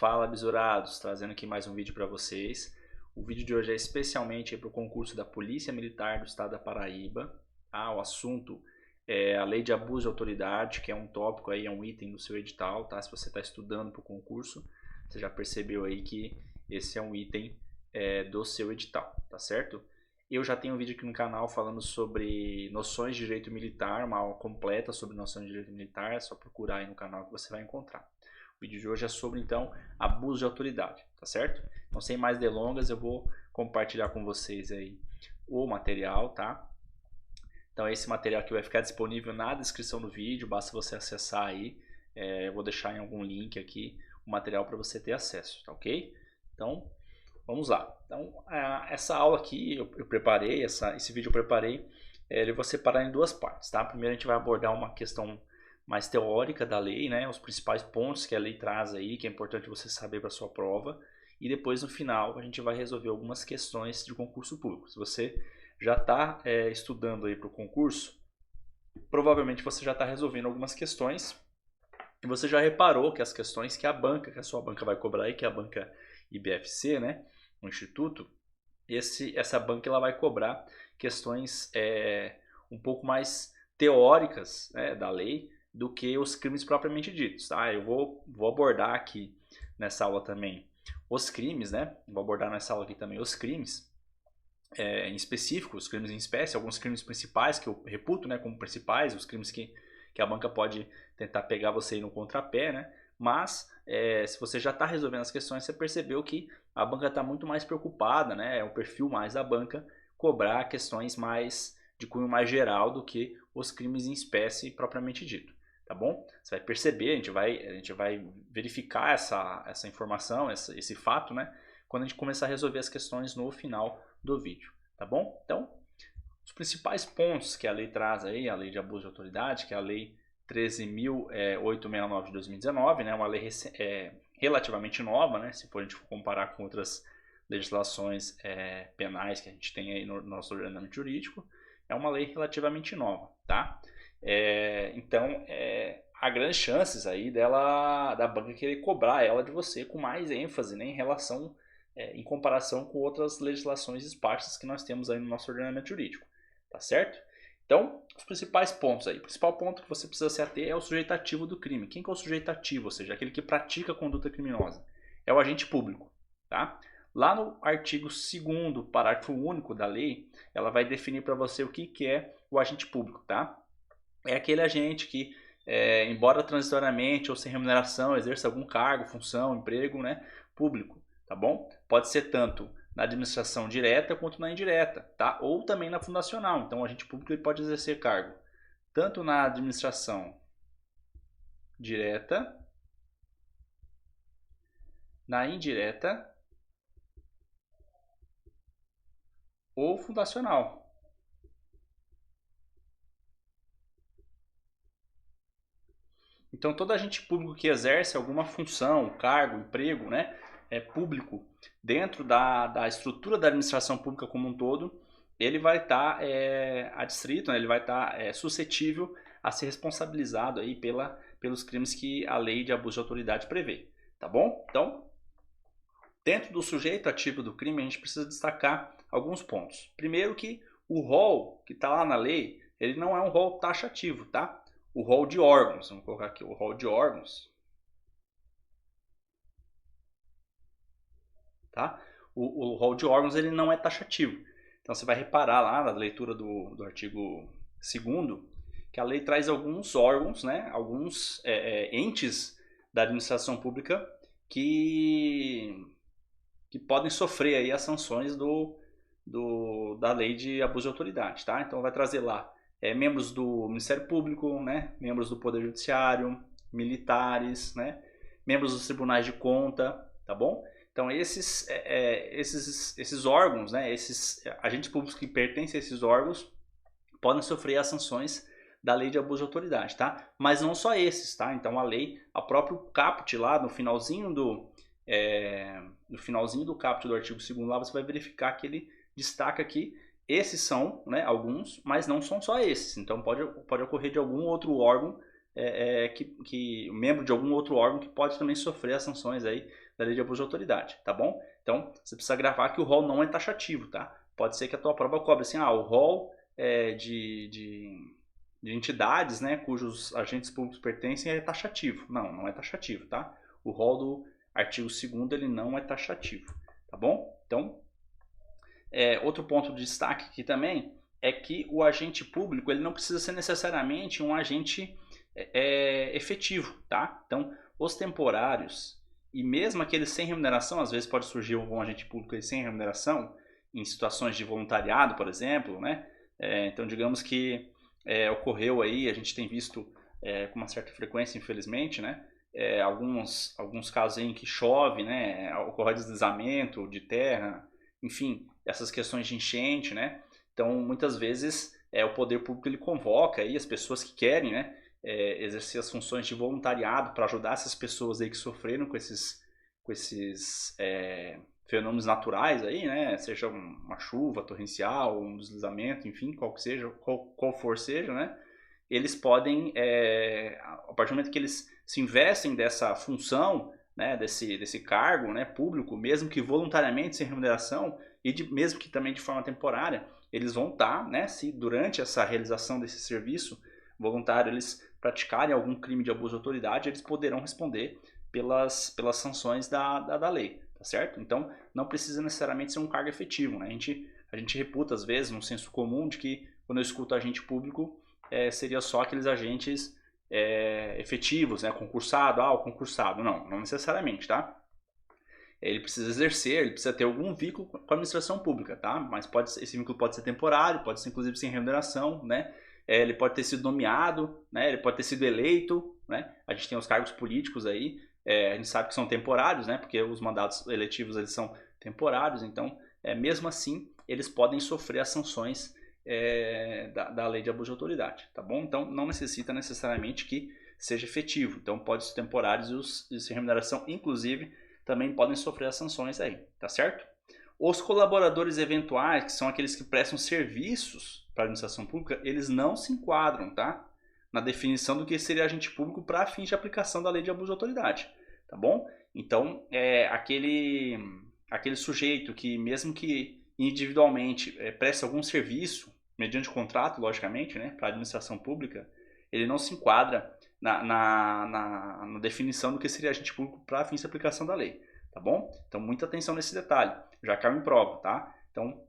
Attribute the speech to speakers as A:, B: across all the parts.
A: Fala, Besourados, trazendo aqui mais um vídeo para vocês. O vídeo de hoje é especialmente para o concurso da Polícia Militar do Estado da Paraíba. O assunto é a Lei de Abuso de Autoridade, que é um tópico aí, é um item do seu edital, tá? Se você está estudando para o concurso, você já percebeu aí que esse é um item do seu edital, tá certo? Eu já tenho um vídeo aqui no canal falando sobre noções de direito militar, uma aula completa sobre noções de direito militar, é só procurar aí no canal que você vai encontrar. O vídeo de hoje é sobre, então, abuso de autoridade, tá certo? Então, sem mais delongas, eu vou compartilhar com vocês aí o material, tá? Então, esse material aqui vai ficar disponível na descrição do vídeo, basta você acessar aí. Eu vou deixar em algum link aqui o material para você ter acesso, tá ok? Então, vamos lá. Então, essa aula aqui eu preparei, esse vídeo eu preparei, eu vou separar em duas partes, tá? Primeiro a gente vai abordar uma questão mais teórica da lei, né? Os principais pontos que a lei traz aí, que é importante você saber para sua prova. E depois no final a gente vai resolver algumas questões de concurso público. Se você já está estudando aí para o concurso, provavelmente você já está resolvendo algumas questões. E você já reparou que as questões que a sua banca vai cobrar aí, que é a banca IBFC, né? O Instituto, essa banca ela vai cobrar questões um pouco mais teóricas, né, da lei, do que os crimes propriamente ditos, tá? Eu vou abordar aqui nessa aula também os crimes, né? Vou abordar nessa aula aqui também os crimes em específico, os crimes em espécie, alguns crimes principais que eu reputo, né, como principais, os crimes que a banca pode tentar pegar você aí no contrapé, né? Mas se você já está resolvendo as questões, você percebeu que a banca está muito mais preocupada, né? É o perfil mais da banca cobrar questões mais de cunho mais geral do que os crimes em espécie propriamente dito. Tá bom? Você vai perceber, a gente vai verificar essa informação, esse fato, né? Quando a gente começar a resolver as questões no final do vídeo, tá bom? Então, os principais pontos que a lei traz aí, a lei de abuso de autoridade, que é a lei 13.869 de 2019, né? Uma lei relativamente nova, né? Se a gente for comparar com outras legislações penais que a gente tem aí no nosso ordenamento jurídico, é uma lei relativamente nova, tá? Então, há grandes chances aí da banca querer cobrar ela de você com mais ênfase, né, em comparação com outras legislações esparsas que nós temos aí no nosso ordenamento jurídico, tá certo? Então, os principais pontos aí. O principal ponto que você precisa se ater é o sujeito ativo do crime. Quem que é o sujeito ativo? Ou seja, aquele que pratica a conduta criminosa. É o agente público, tá? Lá no artigo 2º, parágrafo único da lei, ela vai definir para você o que é o agente público, tá? É aquele agente que, embora transitoriamente ou sem remuneração, exerça algum cargo, função, emprego, né, público, tá bom? Pode ser tanto na administração direta quanto na indireta, tá? Ou também na fundacional. Então, o agente público ele pode exercer cargo tanto na administração direta, na indireta ou fundacional. Então, todo agente público que exerce alguma função, cargo, emprego, né, público dentro da estrutura da administração pública como um todo, ele vai estar adstrito, né, ele vai estar suscetível a ser responsabilizado aí pelos crimes que a lei de abuso de autoridade prevê, tá bom? Então, dentro do sujeito ativo do crime, a gente precisa destacar alguns pontos. Primeiro que o rol que está lá na lei, ele não é um rol taxativo, tá? O rol de órgãos, vamos colocar aqui o rol de órgãos, tá? O rol de órgãos ele não é taxativo. Então você vai reparar lá na leitura do artigo 2º que a lei traz alguns órgãos, né? Alguns entes da administração pública que podem sofrer aí as sanções da lei de abuso de autoridade, tá? Então vai trazer lá membros do Ministério Público, né? Membros do Poder Judiciário, militares, né? Membros dos tribunais de conta, tá bom? Então esses órgãos, né? Esses agentes públicos que pertencem a esses órgãos podem sofrer as sanções da lei de abuso de autoridade, tá? Mas não só esses, tá? Então a próprio caput lá no finalzinho do caput do artigo 2º lá você vai verificar que ele destaca que esses são, né, alguns, mas não são só esses. Então pode ocorrer de algum outro órgão o membro de algum outro órgão que pode também sofrer as sanções aí da lei de abuso de autoridade, tá bom? Então, você precisa gravar que o rol não é taxativo, tá? Pode ser que a tua prova cobre assim, o rol de entidades, né, cujos agentes públicos pertencem é taxativo. Não, não é taxativo, tá? O rol do artigo 2º ele não é taxativo, tá bom? Então, outro ponto de destaque aqui também é que o agente público ele não precisa ser necessariamente um agente efetivo, tá? Então, os temporários e mesmo aqueles sem remuneração, às vezes pode surgir um agente público sem remuneração, em situações de voluntariado, por exemplo, né? Então, digamos que ocorreu aí, a gente tem visto com uma certa frequência, infelizmente, né? Alguns casos em que chove, né? Ocorre deslizamento de terra, enfim, essas questões de enchente, né? Então, muitas vezes, o poder público ele convoca aí as pessoas que querem, né? Exercer as funções de voluntariado para ajudar essas pessoas aí que sofreram com esses fenômenos naturais aí, né? Seja uma chuva torrencial, um deslizamento, enfim, qual for seja, né? Eles podem, a partir do momento que eles se investem dessa função, né, desse cargo, né, público, mesmo que voluntariamente, sem remuneração, e mesmo que também de forma temporária, eles vão estar, né, se durante essa realização desse serviço voluntário eles praticarem algum crime de abuso de autoridade, eles poderão responder pelas sanções da lei, tá certo? Então, não precisa necessariamente ser um cargo efetivo, né? A gente reputa, às vezes, no senso comum, de que quando eu escuto agente público, seria só aqueles agentes efetivos, né? Concursado, o concursado. Não necessariamente, tá? Ele precisa exercer, ele precisa ter algum vínculo com a administração pública, tá? Mas esse vínculo pode ser temporário, pode ser inclusive sem remuneração, né? Ele pode ter sido nomeado, né? Ele pode ter sido eleito, né? A gente tem os cargos políticos aí, a gente sabe que são temporários, né? Porque os mandatos eletivos eles são temporários, então, mesmo assim, eles podem sofrer as sanções da lei de abuso de autoridade, tá bom? Então, não necessita necessariamente que seja efetivo. Então, pode ser temporários e os de sem remuneração, inclusive, também podem sofrer as sanções aí, tá certo? Os colaboradores eventuais, que são aqueles que prestam serviços para a administração pública, eles não se enquadram, tá? Na definição do que seria agente público para fins de aplicação da lei de abuso de autoridade, tá bom? Então, aquele sujeito que, mesmo que individualmente preste algum serviço, mediante contrato, logicamente, né, para a administração pública, ele não se enquadra na definição do que seria agente público para fins de aplicação da lei, tá bom? Então, muita atenção nesse detalhe, já caiu em prova, tá? Então,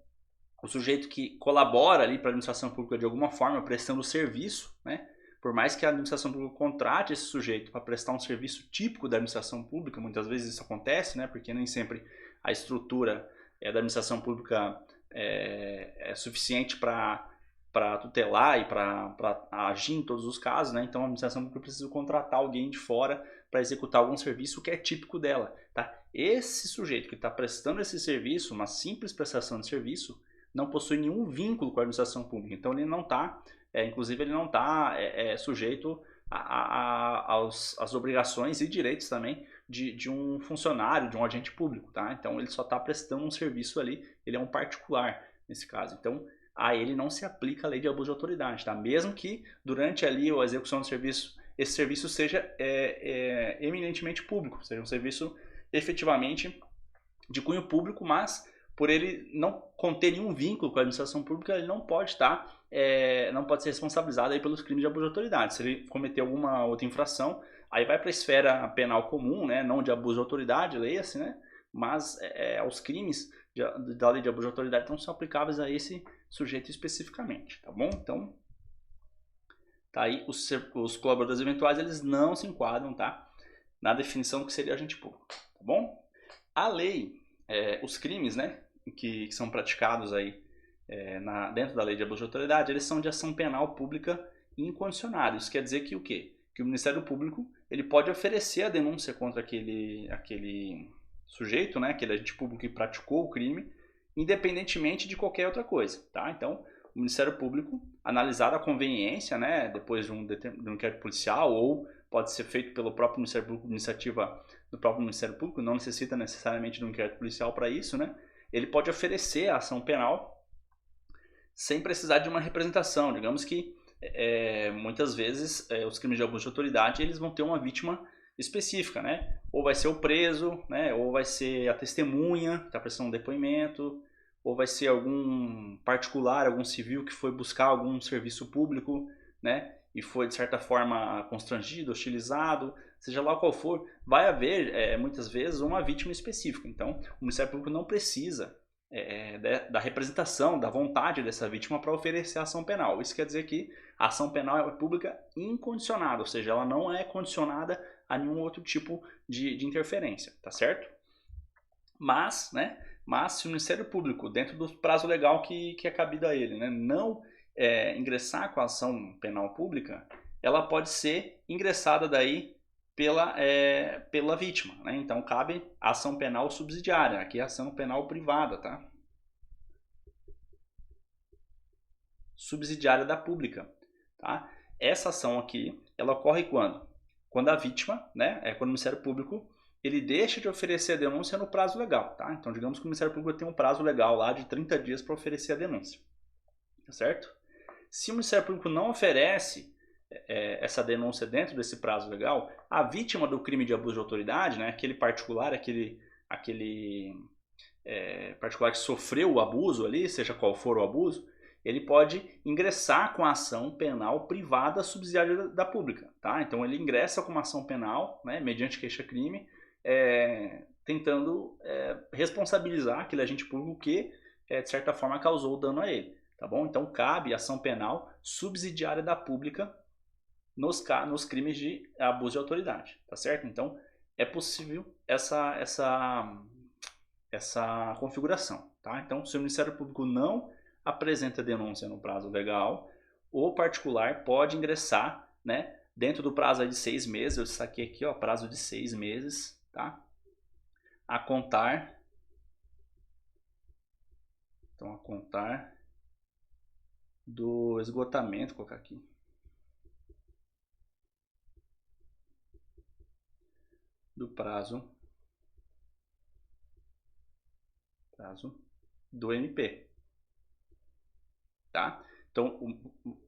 A: o sujeito que colabora ali para a administração pública de alguma forma, prestando serviço, né? Por mais que a administração pública contrate esse sujeito para prestar um serviço típico da administração pública, muitas vezes isso acontece, né? Porque nem sempre a estrutura da administração pública é suficiente para tutelar e para agir em todos os casos, né? Então a administração pública precisa contratar alguém de fora para executar algum serviço que é típico dela, tá? Esse sujeito que está prestando esse serviço, uma simples prestação de serviço, não possui nenhum vínculo com a administração pública, então ele não está, inclusive ele não está sujeito às obrigações e direitos também de um funcionário, de um agente público, tá? Então ele só está prestando um serviço ali, ele é um particular nesse caso, então a ele não se aplica a lei de abuso de autoridade, tá? Mesmo que durante ali a execução do serviço, esse serviço seja eminentemente público, seja um serviço efetivamente de cunho público, mas por ele não conter nenhum vínculo com a administração pública, ele não pode não pode ser responsabilizado aí pelos crimes de abuso de autoridade. Se ele cometer alguma outra infração, aí vai para a esfera penal comum, né? Não de abuso de autoridade, leia-se, né? Mas os crimes da lei de abuso de autoridade não são aplicáveis a esse sujeito especificamente, tá bom? Então, tá aí, os colaboradores eventuais, eles não se enquadram, tá? Na definição do que seria agente público, tá bom? A lei, os crimes, né, que são praticados aí dentro da lei de abuso de autoridade, eles são de ação penal pública incondicionada. Isso quer dizer que o quê? Que o Ministério Público ele pode oferecer a denúncia contra aquele sujeito, né, aquele agente público que praticou o crime, independentemente de qualquer outra coisa, tá? Então, o Ministério Público, analisar a conveniência, né, depois de um inquérito policial, ou pode ser feito pelo próprio Ministério Público, iniciativa do próprio Ministério Público, não necessita necessariamente de um inquérito policial para isso, né? Ele pode oferecer a ação penal sem precisar de uma representação. Digamos que muitas vezes os crimes de abuso de autoridade eles vão ter uma vítima específica, né? Ou vai ser o preso, né? Ou vai ser a testemunha que está prestando um depoimento, ou vai ser algum particular, algum civil que foi buscar algum serviço público, né? E foi de certa forma constrangido, hostilizado, seja lá qual for, vai haver muitas vezes uma vítima específica. Então, o Ministério Público não precisa da representação, da vontade dessa vítima para oferecer a ação penal. Isso quer dizer que a ação penal é pública incondicionada, ou seja, ela não é condicionada a nenhum outro tipo de interferência, tá certo? Mas, né, se o Ministério Público, dentro do prazo legal que é cabido a ele, né, não ingressar com a ação penal pública, ela pode ser ingressada daí pela vítima, né? Então cabe a ação penal subsidiária, aqui é a ação penal privada, tá? Subsidiária da pública, tá? Essa ação aqui, ela ocorre quando? Quando a vítima, né, quando o Ministério Público, ele deixa de oferecer a denúncia no prazo legal, tá? Então digamos que o Ministério Público tem um prazo legal lá de 30 dias para oferecer a denúncia, tá certo? Se o Ministério Público não oferece essa denúncia dentro desse prazo legal, a vítima do crime de abuso de autoridade, né, aquele particular, aquele particular que sofreu o abuso ali, seja qual for o abuso, ele pode ingressar com a ação penal privada subsidiária da pública, tá? Então ele ingressa com uma ação penal, né, mediante queixa-crime, tentando responsabilizar aquele agente público que, de certa forma, causou o dano a ele, tá bom? Então cabe ação penal subsidiária da pública nos crimes de abuso de autoridade, tá certo? Então é possível essa configuração, tá? Então se o Ministério Público não apresenta denúncia no prazo legal, o particular pode ingressar, né, dentro do prazo de 6 meses, eu destaquei aqui, ó, prazo de 6 meses, tá? A contar do esgotamento, vou colocar aqui, do prazo do MP, tá? Então,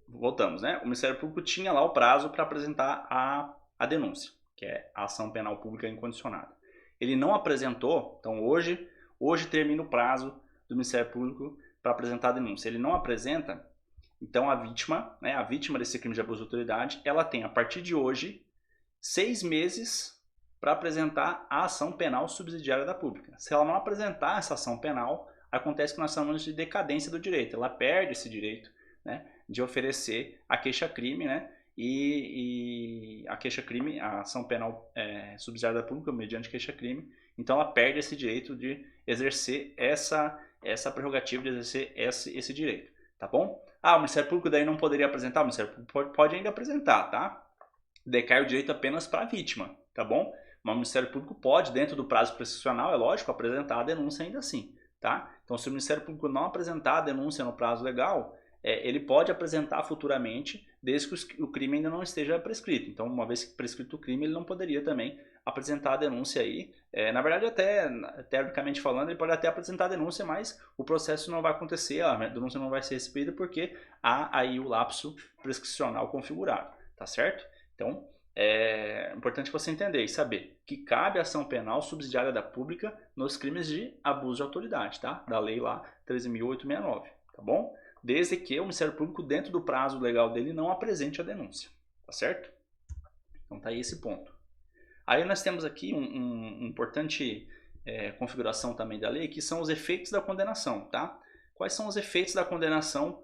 A: voltamos, né? O Ministério Público tinha lá o prazo para apresentar a denúncia, que é a ação penal pública incondicionada. Ele não apresentou, então hoje termina o prazo do Ministério Público para apresentar a denúncia. Ele não apresenta, então a vítima, né, a vítima desse crime de abuso de autoridade, ela tem a partir de hoje 6 meses para apresentar a ação penal subsidiária da pública. Se ela não apresentar essa ação penal, acontece que nós chamamos de decadência do direito. Ela perde esse direito, né, de oferecer a queixa-crime, né, e a queixa-crime, a ação penal subsidiária da pública, mediante queixa-crime, então ela perde esse direito de exercer essa prerrogativa de exercer esse direito, tá bom? O Ministério Público daí não poderia apresentar, o Ministério Público pode ainda apresentar, tá? Decai o direito apenas para a vítima, tá bom? Mas o Ministério Público pode, dentro do prazo prescricional, é lógico, apresentar a denúncia ainda assim, tá? Então, se o Ministério Público não apresentar a denúncia no prazo legal, ele pode apresentar futuramente, desde que o crime ainda não esteja prescrito. Então, uma vez que prescrito o crime, ele não poderia também apresentar a denúncia aí. Na verdade, até teoricamente falando, ele pode até apresentar a denúncia, mas o processo não vai acontecer, a denúncia não vai ser recebida porque há aí o lapso prescricional configurado, tá certo? Então, é importante você entender e saber que cabe ação penal subsidiária da pública nos crimes de abuso de autoridade, tá? Da lei lá 13.869, tá bom? Desde que o Ministério Público, dentro do prazo legal dele, não apresente a denúncia, tá certo? Então tá aí esse ponto. Aí nós temos aqui uma importante configuração também da lei, que são os efeitos da condenação, tá? Quais são os efeitos da condenação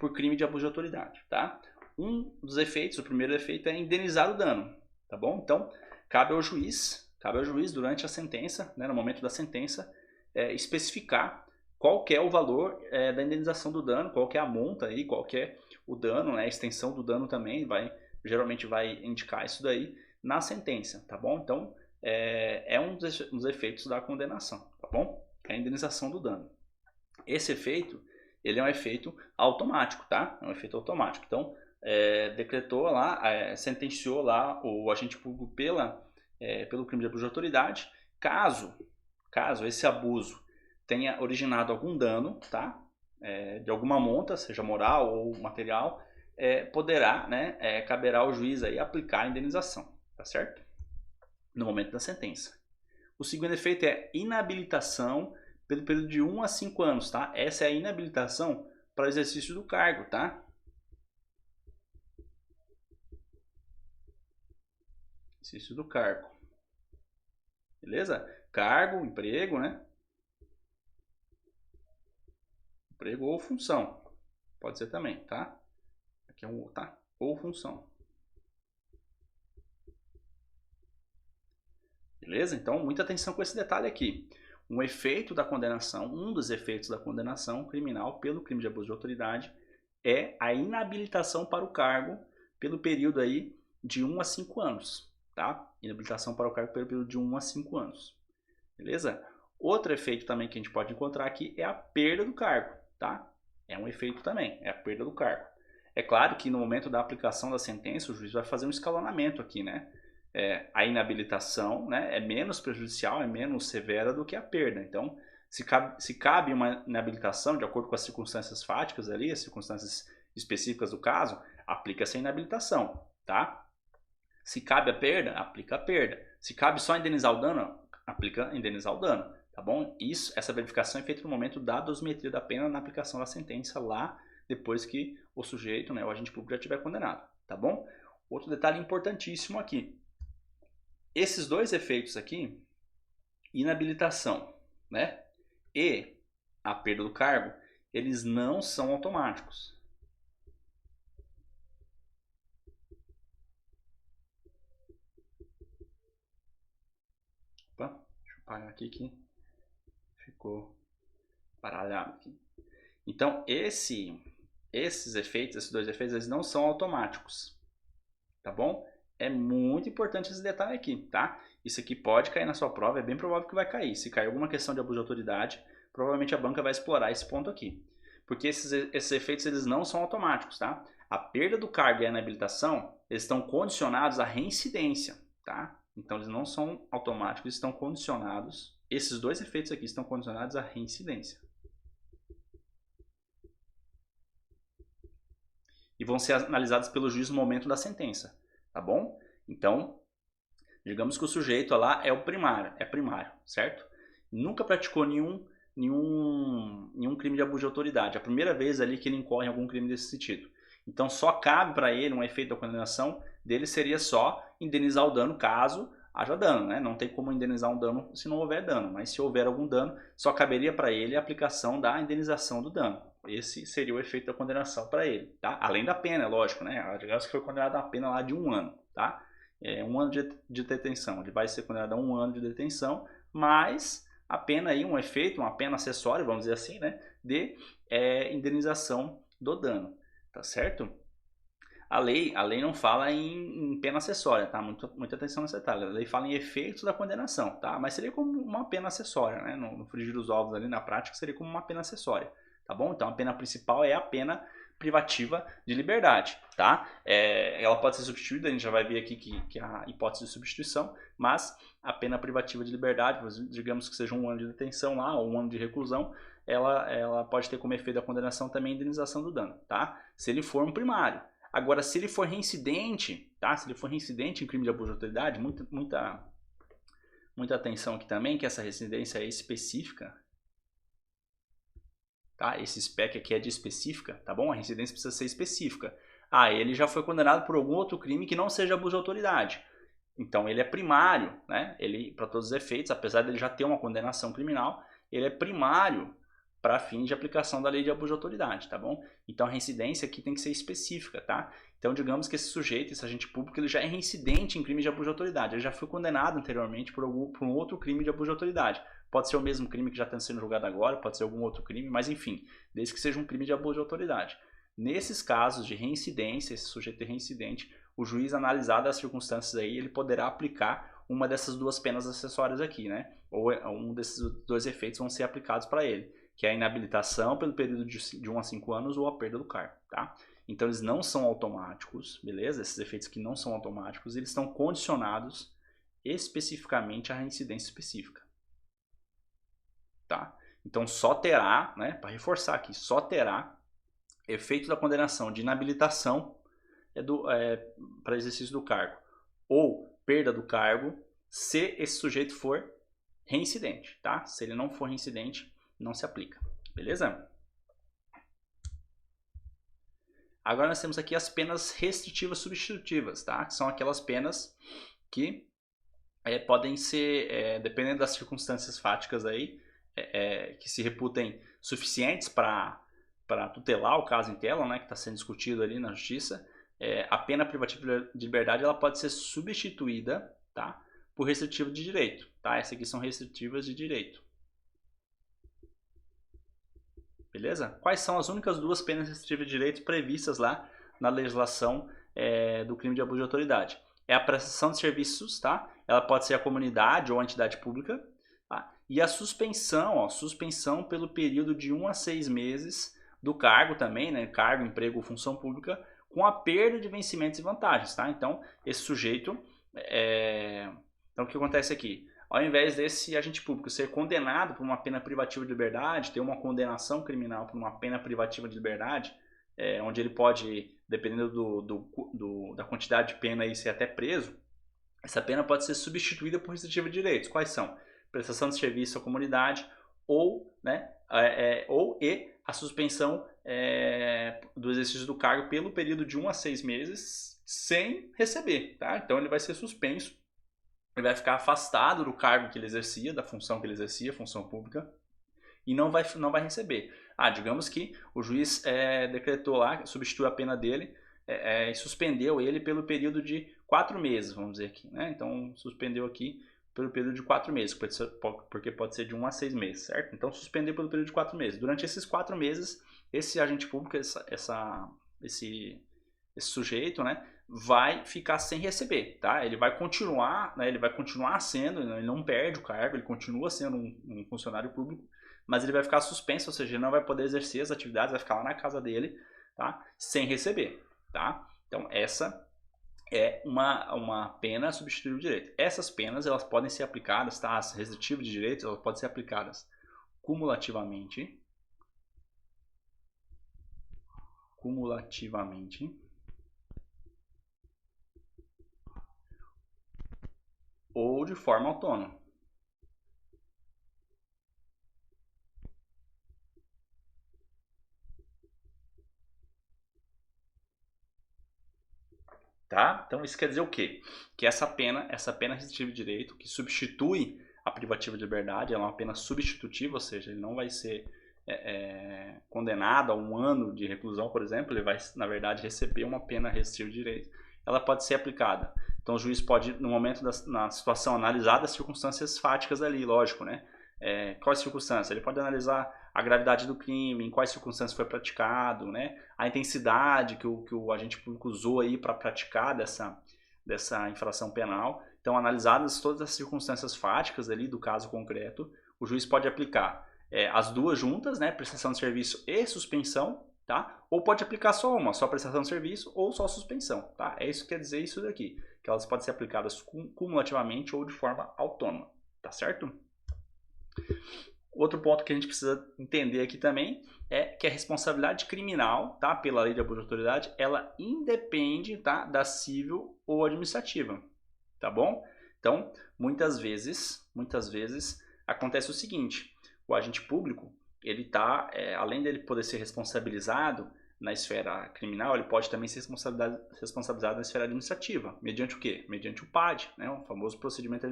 A: por crime de abuso de autoridade, tá? Um dos efeitos, o primeiro efeito é indenizar o dano, tá bom? Então, cabe ao juiz durante a sentença, né, no momento da sentença, especificar qual que é o valor da indenização do dano, qual que é a monta aí, qual que é o dano, né, a extensão do dano também, geralmente vai indicar isso daí na sentença, tá bom? Então, é um dos efeitos da condenação, tá bom? É a indenização do dano. Esse efeito, ele é um efeito automático, tá? É um efeito automático. Então, decretou lá, sentenciou lá o agente público pelo crime de abuso de autoridade. Caso esse abuso tenha originado algum dano, tá? de alguma monta, seja moral ou material, poderá, né, caberá ao juiz aí aplicar a indenização, tá certo? No momento da sentença. O segundo efeito é inabilitação pelo período de 1 a 5 anos, tá? Essa é a inabilitação para o exercício do cargo, tá? Exercício do cargo. Beleza? Cargo, emprego, né? Emprego ou função. Pode ser também, tá? Aqui é um, tá? Ou função. Beleza? Então, muita atenção com esse detalhe aqui. Um efeito da condenação, um dos efeitos da condenação criminal pelo crime de abuso de autoridade é a inabilitação para o cargo pelo período aí de 1 a 5 anos, tá? Inabilitação para o cargo pelo período de 1 a 5 anos. Beleza? Outro efeito também que a gente pode encontrar aqui é a perda do cargo, tá? É um efeito também, é a perda do cargo. É claro que no momento da aplicação da sentença, o juiz vai fazer um escalonamento aqui, né? A inabilitação, né, é menos prejudicial, é menos severa do que a perda. Então, se cabe uma inabilitação, de acordo com as circunstâncias fáticas ali, as circunstâncias específicas do caso, aplica-se a inabilitação, tá? Se cabe a perda, aplica a perda. Se cabe só indenizar o dano, aplica indenizar o dano, tá bom? Essa verificação é feita no momento da dosimetria da pena na aplicação da sentença lá, depois que o sujeito, né, o agente público já tiver condenado, tá bom? Outro detalhe importantíssimo aqui. Esses dois efeitos aqui, inabilitação, né, e a perda do cargo, eles não são automáticos. Opa, deixa eu parar aqui que ficou baralhado aqui. Então, esses efeitos, esses dois efeitos, eles não são automáticos, tá bom? É muito importante esse detalhe aqui, tá? Isso aqui pode cair na sua prova, é bem provável que vai cair. Se cair alguma questão de abuso de autoridade, provavelmente a banca vai explorar esse ponto aqui. Porque esses efeitos, eles não são automáticos, tá? A perda do cargo e a inabilitação, eles estão condicionados à reincidência, tá? Então, eles não são automáticos, estão condicionados, esses dois efeitos aqui estão condicionados à reincidência. E vão ser analisados pelo juiz no momento da sentença, tá bom? Então, digamos que o sujeito lá é primário, certo? Nunca praticou nenhum crime de abuso de autoridade. É a primeira vez ali que ele incorre em algum crime desse sentido. Então, só cabe para ele um efeito da condenação dele seria só indenizar o dano caso haja dano, né? Não tem como indenizar um dano se não houver dano, mas se houver algum dano, só caberia para ele a aplicação da indenização do dano. Esse seria o efeito da condenação para ele, tá? Além da pena, lógico, né? Digamos que foi condenado a uma pena lá de 1 ano, tá? 1 ano de detenção. Ele vai ser condenado a 1 ano de detenção, mas a pena aí, um efeito, uma pena acessória, vamos dizer assim, né? De indenização do dano, tá certo? A lei não fala em pena acessória, tá? Muita atenção nesse detalhe. A lei fala em efeitos da condenação, tá? Mas seria como uma pena acessória, né? No frigir dos ovos ali na prática seria como uma pena acessória, tá bom? Então a pena principal é a pena privativa de liberdade, tá? Ela pode ser substituída, a gente já vai ver aqui que a hipótese de substituição, mas a pena privativa de liberdade, digamos que seja 1 ano de detenção lá, ou 1 ano de reclusão, ela pode ter como efeito da condenação também a indenização do dano, tá? Se ele for um primário. Agora, se ele for reincidente, tá? Se ele for reincidente em crime de abuso de autoridade, muita atenção aqui também, que essa reincidência é específica, tá? Esse spec aqui é de específica, tá bom? A reincidência precisa ser específica. Ele já foi condenado por algum outro crime que não seja abuso de autoridade. Então, ele é primário, né? Ele, para todos os efeitos, apesar dele já ter uma condenação criminal, ele é primário para fins de aplicação da lei de abuso de autoridade, tá bom? Então a reincidência aqui tem que ser específica, tá? Então digamos que esse sujeito, esse agente público, ele já é reincidente em crime de abuso de autoridade, ele já foi condenado anteriormente por um outro crime de abuso de autoridade. Pode ser o mesmo crime que já está sendo julgado agora, pode ser algum outro crime, mas enfim, desde que seja um crime de abuso de autoridade. Nesses casos de reincidência, esse sujeito é reincidente, o juiz, analisado as circunstâncias aí, ele poderá aplicar uma dessas duas penas acessórias aqui, né? Ou um desses dois efeitos vão ser aplicados para ele, que é a inabilitação pelo período de 1 a 5 anos ou a perda do cargo, tá? Então eles não são automáticos, beleza? Esses efeitos que não são automáticos, eles estão condicionados especificamente à reincidência específica, tá? Então só terá, né, para reforçar aqui, só terá efeito da condenação de inabilitação para exercício do cargo ou perda do cargo se esse sujeito for reincidente, tá? Se ele não for reincidente, não se aplica, beleza? Agora nós temos aqui as penas restritivas substitutivas, tá? Que são aquelas penas que podem ser, dependendo das circunstâncias fáticas aí, que se reputem suficientes para tutelar o caso em tela, né, que está sendo discutido ali na justiça, a pena privativa de liberdade ela pode ser substituída, tá, por restritiva de direito. Tá? Essas aqui são restritivas de direito. Beleza? Quais são as únicas duas penas restritivas de direito previstas lá na legislação do crime de abuso de autoridade? É a prestação de serviços, tá? Ela pode ser a comunidade ou a entidade pública, tá? E a suspensão, suspensão pelo período de 1 a 6 meses do cargo também, né? Cargo, emprego ou função pública, com a perda de vencimentos e vantagens, tá? Então, esse sujeito... Então, o que acontece aqui? Ao invés desse agente público ser condenado por uma pena privativa de liberdade, ter uma condenação criminal por uma pena privativa de liberdade, onde ele pode, dependendo da quantidade de pena, aí, ser até preso, essa pena pode ser substituída por restritiva de direitos. Quais são? Prestação de serviço à comunidade ou, né, a suspensão do exercício do cargo pelo período de 1 a 6 meses sem receber. Tá? Então ele vai ser suspenso, ele vai ficar afastado do cargo que ele exercia, da função que ele exercia, função pública, e não vai receber. Digamos que o juiz decretou lá, substituiu a pena dele e suspendeu ele pelo período de 4 meses, vamos dizer aqui. Né? Então, suspendeu aqui pelo período de 4 meses, porque pode ser de 1 a 6 meses, certo? Então, suspendeu pelo período de 4 meses. Durante esses 4 meses, esse agente público, esse sujeito, né, vai ficar sem receber, tá? Ele vai continuar, né, sendo, ele não perde o cargo, ele continua sendo um funcionário público, mas ele vai ficar suspenso, ou seja, ele não vai poder exercer as atividades, vai ficar lá na casa dele, tá? Sem receber, tá? Então, essa é uma pena substitutiva de direito. Essas penas, elas podem ser aplicadas, tá? As restritivas de direitos, elas podem ser aplicadas cumulativamente, ou de forma autônoma. Tá? Então isso quer dizer o quê? Que essa pena restritiva de direito, que substitui a privativa de liberdade, ela é uma pena substitutiva, ou seja, ele não vai ser condenado a 1 ano de reclusão, por exemplo, ele vai, na verdade, receber uma pena restritiva de direito. Ela pode ser aplicada. Então o juiz pode, no momento na situação, analisar as circunstâncias fáticas ali, lógico, né? Quais circunstâncias? Ele pode analisar a gravidade do crime, em quais circunstâncias foi praticado, né? A intensidade que o agente público usou aí para praticar dessa infração penal. Então, analisadas todas as circunstâncias fáticas ali do caso concreto, o juiz pode aplicar as duas juntas, né? Prestação de serviço e suspensão, tá? Ou pode aplicar só uma, só prestação de serviço ou só suspensão, tá? Isso quer dizer isso daqui, que elas podem ser aplicadas cumulativamente ou de forma autônoma, tá certo? Outro ponto que a gente precisa entender aqui também é que a responsabilidade criminal, tá, pela lei de abuso de autoridade, ela independe, tá, da civil ou administrativa, tá bom? Então, muitas vezes acontece o seguinte: o agente público, ele tá, além dele poder ser responsabilizado na esfera criminal, ele pode também ser responsabilizado na esfera administrativa, mediante o quê? Mediante o PAD, né, o famoso procedimento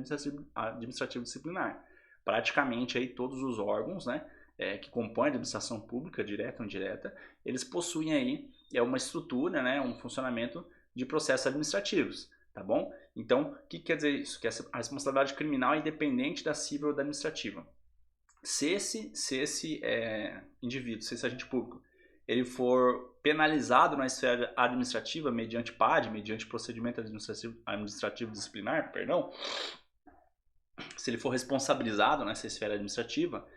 A: administrativo disciplinar. Praticamente aí todos os órgãos, né, que compõem a administração pública, direta ou indireta, eles possuem aí uma estrutura, né, um funcionamento de processos administrativos, tá bom? Então, o que quer dizer isso? Que a responsabilidade criminal é independente da civil ou da administrativa. Se esse indivíduo, se esse agente público, ele for penalizado na esfera administrativa mediante PAD, mediante procedimento administrativo disciplinar, perdão, se ele for responsabilizado nessa esfera administrativa,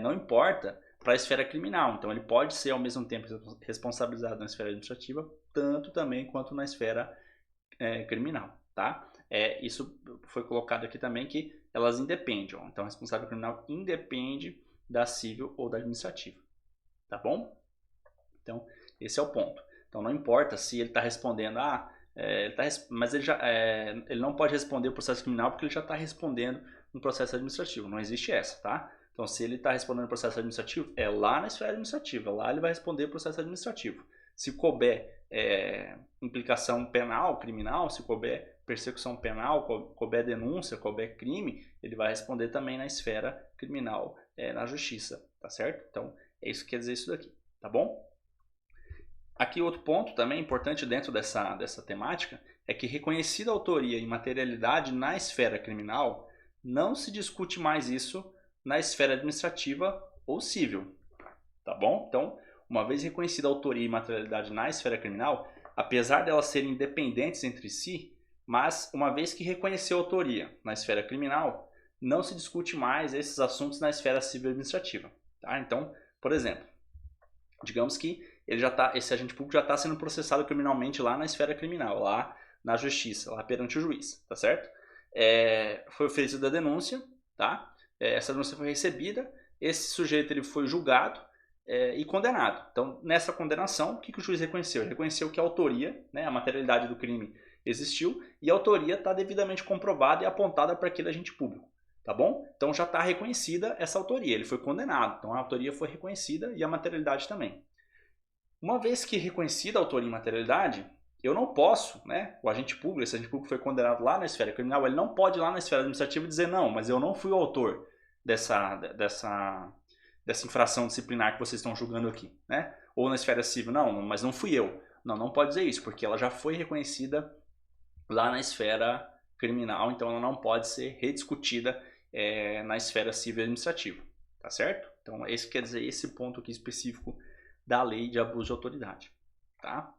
A: não importa para a esfera criminal. Então, ele pode ser, ao mesmo tempo, responsabilizado na esfera administrativa, tanto também quanto na esfera criminal. Tá? Isso foi colocado aqui também, que elas independem. Ó. Então, a responsabilidade criminal independe da civil ou da administrativa, tá bom? Então, esse é o ponto. Então, não importa se ele está respondendo, mas ele não pode responder o processo criminal porque ele já está respondendo um processo administrativo. Não existe essa, tá? Então, se ele está respondendo o processo administrativo, é lá na esfera administrativa. Lá ele vai responder o processo administrativo. Se couber implicação penal, criminal, se couber persecução penal, couber denúncia, couber crime, ele vai responder também na esfera criminal, na justiça, tá certo? Então, é isso que quer dizer isso daqui, tá bom? Aqui outro ponto também importante dentro dessa temática é que reconhecida a autoria e materialidade na esfera criminal, não se discute mais isso na esfera administrativa ou civil, tá bom? Então, uma vez reconhecida a autoria e materialidade na esfera criminal, apesar delas serem independentes entre si, mas uma vez que reconheceu a autoria na esfera criminal, não se discute mais esses assuntos na esfera civil administrativa, tá? Então, por exemplo, digamos que esse agente público já está sendo processado criminalmente lá na esfera criminal, lá na justiça, lá perante o juiz, tá certo? Foi oferecida a denúncia, tá? Essa denúncia foi recebida, esse sujeito ele foi julgado e condenado. Então, nessa condenação, o que o juiz reconheceu? Ele reconheceu que a autoria, né, a materialidade do crime existiu e a autoria está devidamente comprovada e apontada para aquele agente público, tá bom? Então, já está reconhecida essa autoria, ele foi condenado, então a autoria foi reconhecida e a materialidade também. Uma vez que reconhecida a autoria e materialidade, eu não posso, né, o agente público, esse agente público foi condenado lá na esfera criminal, ele não pode ir lá na esfera administrativa dizer não, mas eu não fui o autor dessa infração disciplinar que vocês estão julgando aqui, né? Ou na esfera civil, não, mas não fui eu. Não pode dizer isso, porque ela já foi reconhecida lá na esfera criminal, então ela não pode ser rediscutida na esfera civil administrativa, tá certo? Então esse quer dizer esse ponto aqui específico da lei de abuso de autoridade, tá?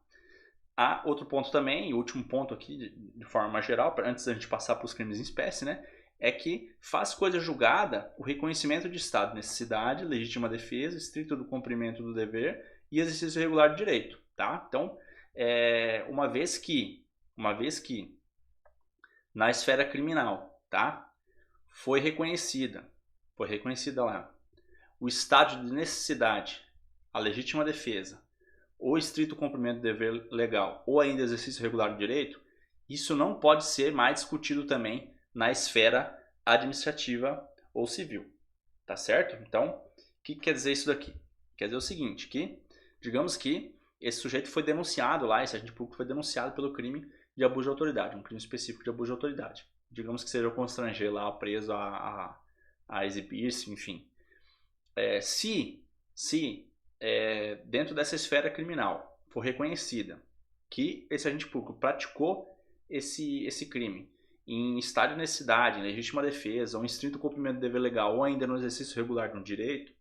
A: Há outro ponto também, o último ponto aqui, de forma geral, antes da gente passar para os crimes em espécie, né? É que faz coisa julgada o reconhecimento de estado de necessidade, legítima defesa, estrito do cumprimento do dever e exercício regular de direito, tá? Então, uma vez que na esfera criminal, tá? Foi reconhecida lá o estado de necessidade, a legítima defesa, ou estrito cumprimento do dever legal, ou ainda exercício regular do direito, isso não pode ser mais discutido também na esfera administrativa ou civil, tá certo? Então, o que quer dizer isso daqui? Quer dizer o seguinte, que digamos que esse sujeito foi denunciado lá, esse agente público foi denunciado pelo crime de abuso de autoridade, um crime específico de abuso de autoridade. Digamos que seja o constranger lá, preso a exibir-se, enfim. Se dentro dessa esfera criminal for reconhecida que esse agente público praticou esse crime em estado de necessidade, em legítima defesa, ou em estrito cumprimento do dever legal, ou ainda no exercício regular do direito,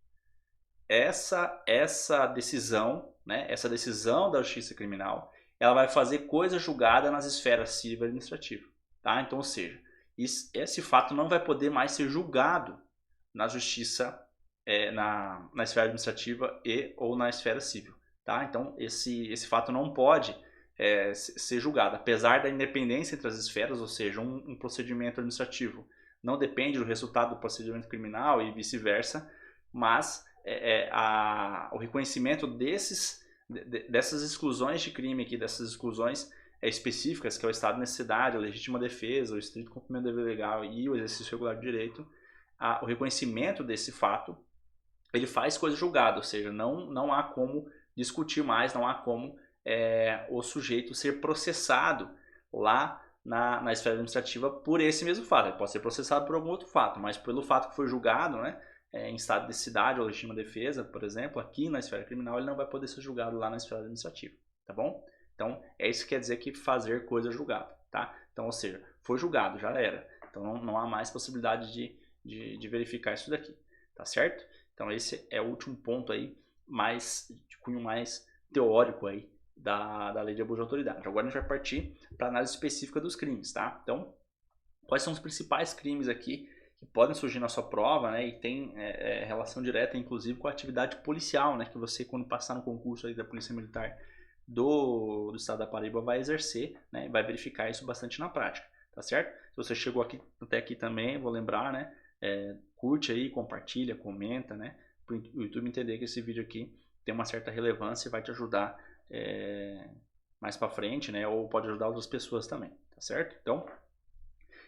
A: essa decisão, né, essa decisão da justiça criminal, ela vai fazer coisa julgada nas esferas civil e administrativa, tá? Então, ou seja, esse fato não vai poder mais ser julgado na justiça na esfera administrativa ou na esfera civil, tá? Então esse fato não pode ser julgado, apesar da independência entre as esferas, ou seja, um procedimento administrativo não depende do resultado do procedimento criminal e vice-versa, mas o reconhecimento dessas exclusões de crime aqui, dessas exclusões específicas, que é o estado de necessidade, a legítima defesa, o estrito cumprimento do dever legal e o exercício regular do direito, o reconhecimento desse fato, ele faz coisa julgada, ou seja, não há como discutir mais, não há como o sujeito ser processado lá na esfera administrativa por esse mesmo fato. Ele pode ser processado por algum outro fato, mas pelo fato que foi julgado, né, em estado de necessidade ou legítima defesa, por exemplo, aqui na esfera criminal, ele não vai poder ser julgado lá na esfera administrativa, tá bom? Então, isso que quer dizer que fazer coisa julgada, tá? Então, ou seja, foi julgado, já era. Então, não há mais possibilidade de verificar isso daqui, tá certo? Então, esse é o último ponto aí, de cunho mais teórico aí da lei de abuso de autoridade. Agora a gente vai partir para a análise específica dos crimes, tá? Então, quais são os principais crimes aqui que podem surgir na sua prova, né? E tem relação direta, inclusive, com a atividade policial, né? Que você, quando passar no concurso aí da Polícia Militar do Estado da Paraíba, vai exercer, né? Vai verificar isso bastante na prática, tá certo? Se você chegou até aqui também, vou lembrar, né? curte aí, compartilha, comenta, né? Para o YouTube entender que esse vídeo aqui tem uma certa relevância e vai te ajudar mais para frente, né? Ou pode ajudar outras pessoas também, tá certo? Então,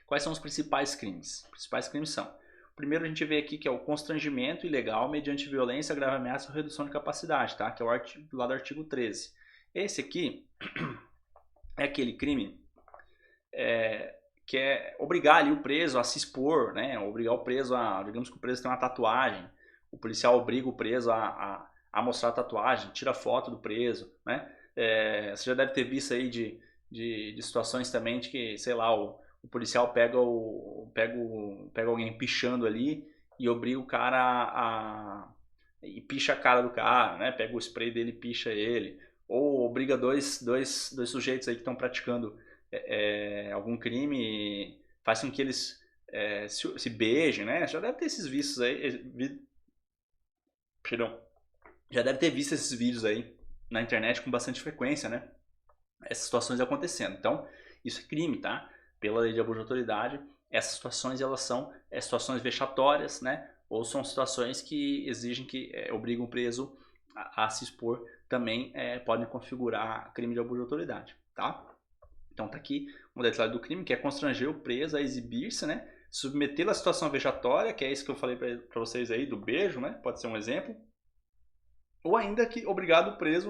A: quais são os principais crimes? Os principais crimes são: primeiro a gente vê aqui que é o constrangimento ilegal mediante violência, grave ameaça ou redução de capacidade, tá? Que é o artigo, lá do artigo 13. Esse aqui é aquele crime que é obrigar ali o preso a se expor, né? Obrigar o preso a, digamos que o preso tem uma tatuagem, o policial obriga o preso a mostrar a tatuagem, tira foto do preso, né? Você já deve ter visto aí de situações também de que, sei lá, o policial pega alguém pichando ali e obriga o cara e picha a cara do cara, né? Pega o spray dele e picha ele. Ou obriga dois sujeitos aí que estão praticando algum crime, faz com que eles se beijem, né? Já deve ter esses vídeos aí. Perdão. Já deve ter visto esses vídeos aí na internet com bastante frequência, né? Essas situações acontecendo. Então, isso é crime, tá? Pela lei de abuso de autoridade, essas situações elas são situações vexatórias, né? Ou são situações que exigem que obrigam o preso a se expor, também podem configurar crime de abuso de autoridade, tá? Então tá aqui um detalhe do crime, que é constranger o preso a exibir-se, né? Submetê-lo à situação vexatória, que é isso que eu falei para vocês aí do beijo, né? Pode ser um exemplo. Ou ainda que obrigando o preso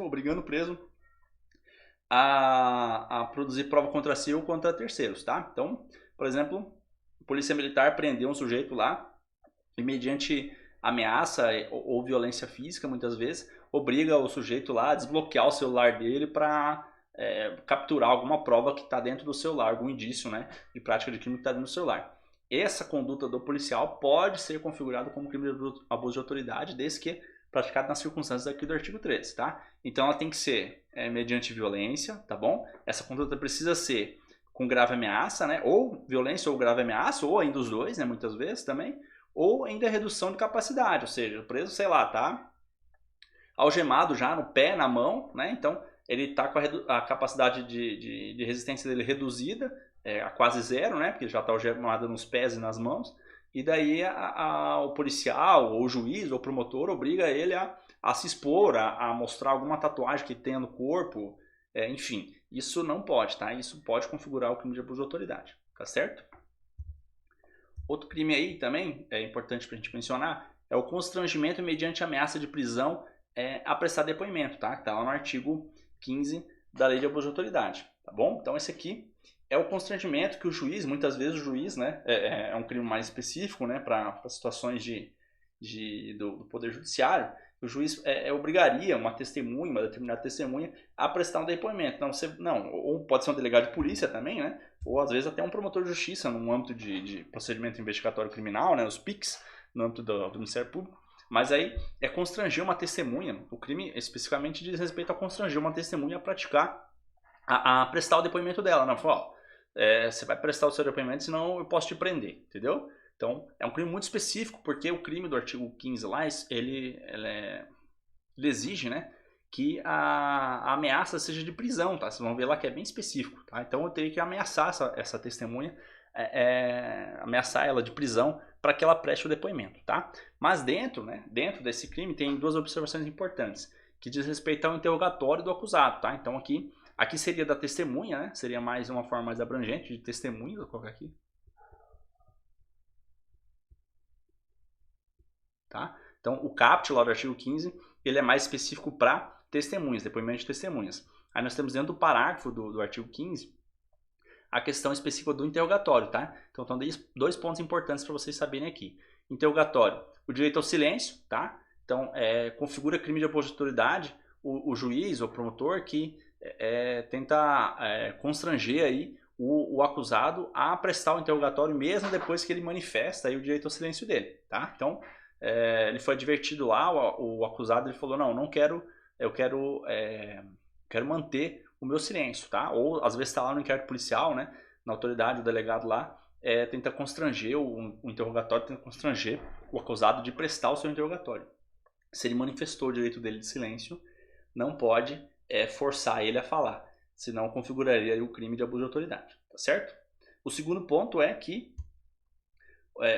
A: a produzir prova contra si ou contra terceiros, tá? Então, por exemplo, a polícia militar prendeu um sujeito lá e mediante ameaça ou violência física, muitas vezes, obriga o sujeito lá a desbloquear o celular dele para capturar alguma prova que está dentro do celular, algum indício, né, de prática de crime que está dentro do celular. Essa conduta do policial pode ser configurada como crime de abuso de autoridade, desde que praticado nas circunstâncias aqui do artigo 13, tá? Então ela tem que ser mediante violência, tá bom? Essa conduta precisa ser com grave ameaça, né? Ou violência ou grave ameaça, ou ainda os dois, né? Muitas vezes também. Ou ainda redução de capacidade, ou seja, o preso, sei lá, tá algemado já no pé, na mão, né? Então ele está com a capacidade de resistência dele reduzida, a quase zero, né? Porque já está algemado nos pés e nas mãos. E daí o policial, ou o juiz, ou o promotor obriga ele a se expor, a mostrar alguma tatuagem que tenha no corpo, enfim. Isso não pode, tá? Isso pode configurar o crime de abuso de autoridade, tá certo? Outro crime aí também, é importante pra gente mencionar, é o constrangimento mediante ameaça de prisão a prestar depoimento, tá? Que tá lá no artigo 15 da Lei de Abuso de Autoridade, tá bom? Então esse aqui é o constrangimento que o juiz, muitas vezes o juiz, né, é um crime mais específico, né, para situações do Poder Judiciário, o juiz obrigaria uma testemunha, uma determinada testemunha, a prestar um depoimento. Ou pode ser um delegado de polícia também, né, ou às vezes até um promotor de justiça no âmbito de procedimento investigatório criminal, né, os PICs, no âmbito do Ministério Público. Mas aí é constranger uma testemunha. O crime especificamente diz respeito a constranger uma testemunha a praticar, a prestar o depoimento dela. Não, fala, você vai prestar o seu depoimento, senão eu posso te prender, entendeu? Então, é um crime muito específico, porque o crime do artigo 15 lá, ele exige, né, que a ameaça seja de prisão, tá? Vocês vão ver lá que é bem específico, tá? Então eu teria que ameaçar essa testemunha, ameaçar ela de prisão para que ela preste o depoimento, tá? Mas dentro desse crime tem duas observações importantes, que diz respeito ao interrogatório do acusado, tá? Então aqui seria da testemunha, né? Seria mais uma forma mais abrangente de testemunha, vou colocar aqui. Tá? Então o CAPT lá do artigo 15, ele é mais específico para testemunhas, depoimento de testemunhas. Aí nós temos dentro do parágrafo do artigo 15 a questão específica do interrogatório, tá? Então estão dois pontos importantes para vocês saberem aqui. Interrogatório, o direito ao silêncio, tá? Então configura crime de abuso de autoridade o juiz ou promotor que tenta constranger aí o acusado a prestar o interrogatório mesmo depois que ele manifesta aí o direito ao silêncio dele, tá? Então ele foi advertido lá, o acusado ele falou, não quero, eu quero manter o meu silêncio, tá? Ou às vezes está lá no inquérito policial, né? Na autoridade, o delegado lá tenta constranger o interrogatório, tenta constranger o acusado de prestar o seu interrogatório. Se ele manifestou o direito dele de silêncio, não pode forçar ele a falar, senão configuraria o crime de abuso de autoridade, tá certo? O segundo ponto é que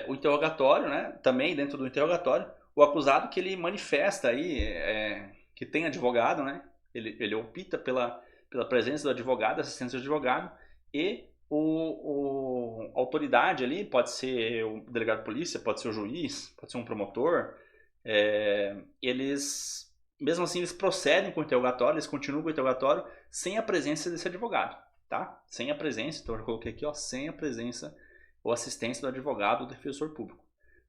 A: o interrogatório, né? Também dentro do interrogatório, o acusado que ele manifesta aí que tem advogado, né? Ele opta pela presença do advogado, assistência do advogado, e a autoridade ali, pode ser o delegado de polícia, pode ser o juiz, pode ser um promotor, eles, mesmo assim, eles procedem com o interrogatório, eles continuam com o interrogatório sem a presença desse advogado, tá? Sem a presença, então eu coloquei aqui, ó, sem a presença ou assistência do advogado ou defensor público,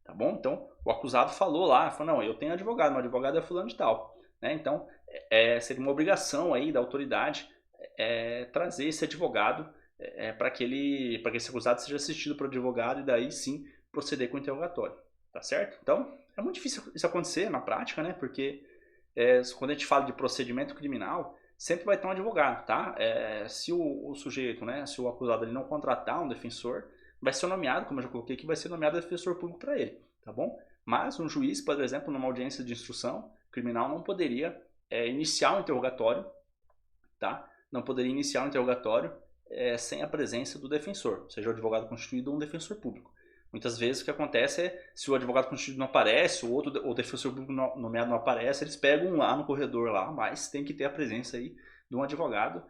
A: tá bom? Então, o acusado falou lá, falou, não, eu tenho advogado, meu advogado é fulano de tal, né? Então, seria uma obrigação aí da autoridade trazer esse advogado para que esse acusado seja assistido por advogado e daí sim proceder com o interrogatório, tá certo? Então, é muito difícil isso acontecer na prática, né? Porque quando a gente fala de procedimento criminal, sempre vai ter um advogado, tá? Se o sujeito, né, se o acusado ele não contratar um defensor, vai ser nomeado, como eu já coloquei aqui, vai ser nomeado defensor público para ele, tá bom? Mas um juiz, por exemplo, numa audiência de instrução criminal, não poderia iniciar um interrogatório, tá? Não poderia iniciar um interrogatório sem a presença do defensor, seja o advogado constituído ou um defensor público. Muitas vezes o que acontece é, se o advogado constituído não aparece, o defensor público nomeado não aparece, eles pegam um lá no corredor lá, mas tem que ter a presença aí de um advogado,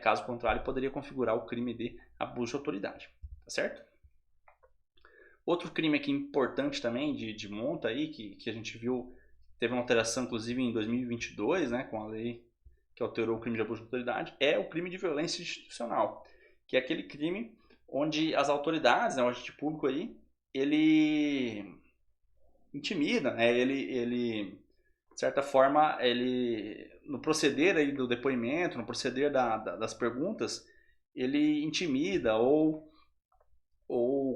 A: caso contrário poderia configurar o crime de abuso de autoridade, tá certo? Outro crime aqui importante também de monta aí, que a gente viu, teve uma alteração inclusive em 2022, né, com a lei que alterou o crime de abuso de autoridade, é o crime de violência institucional, que é aquele crime onde as autoridades, né, o agente público aí, ele intimida, né, ele de certa forma, ele no proceder aí do depoimento, no proceder das perguntas, ele intimida ou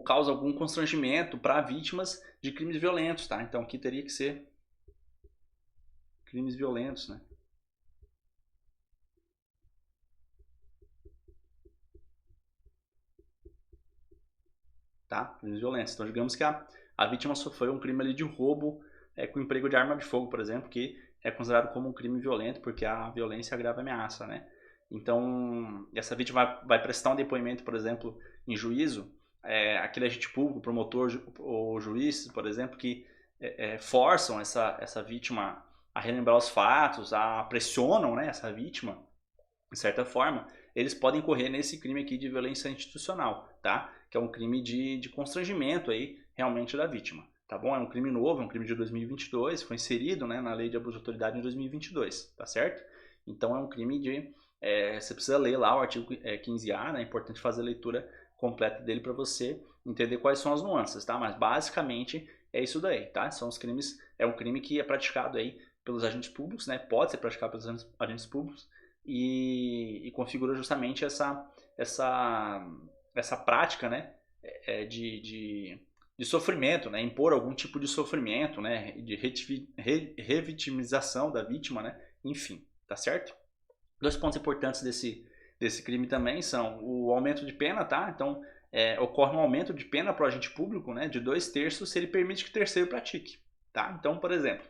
A: causa algum constrangimento para vítimas de crimes violentos, tá? Então aqui teria que ser crimes violentos, né? Tá? Crimes violentos. Então, digamos que a vítima sofreu um crime ali de roubo com emprego de arma de fogo, por exemplo, que é considerado como um crime violento porque a violência agrava a ameaça, né? Então, essa vítima vai prestar um depoimento, por exemplo, em juízo, aquele agente público, promotor ou juiz, por exemplo, que forçam essa vítima a relembrar os fatos, pressionam, né, essa vítima, de certa forma, eles podem incorrer nesse crime aqui de violência institucional, tá? Que é um crime de constrangimento aí, realmente, da vítima, tá bom? É um crime novo, é um crime de 2022, foi inserido, né, na lei de abuso de autoridade em 2022, tá certo? Então é um crime você precisa ler lá o artigo 15A, né? É importante fazer a leitura completa dele para você entender quais são as nuances, tá? Mas basicamente é isso daí, tá? São os crimes, é um crime que é praticado aí pelos agentes públicos, né? Pode ser praticado pelos agentes públicos, e configura justamente essa prática, né, de sofrimento, né, impor algum tipo de sofrimento, né, de revitimização da vítima, né, enfim, tá certo? Dois pontos importantes desse crime também são o aumento de pena, tá? Então, ocorre um aumento de pena para o agente público, né, de 2/3 se ele permite que terceiro pratique, tá? Então, por exemplo,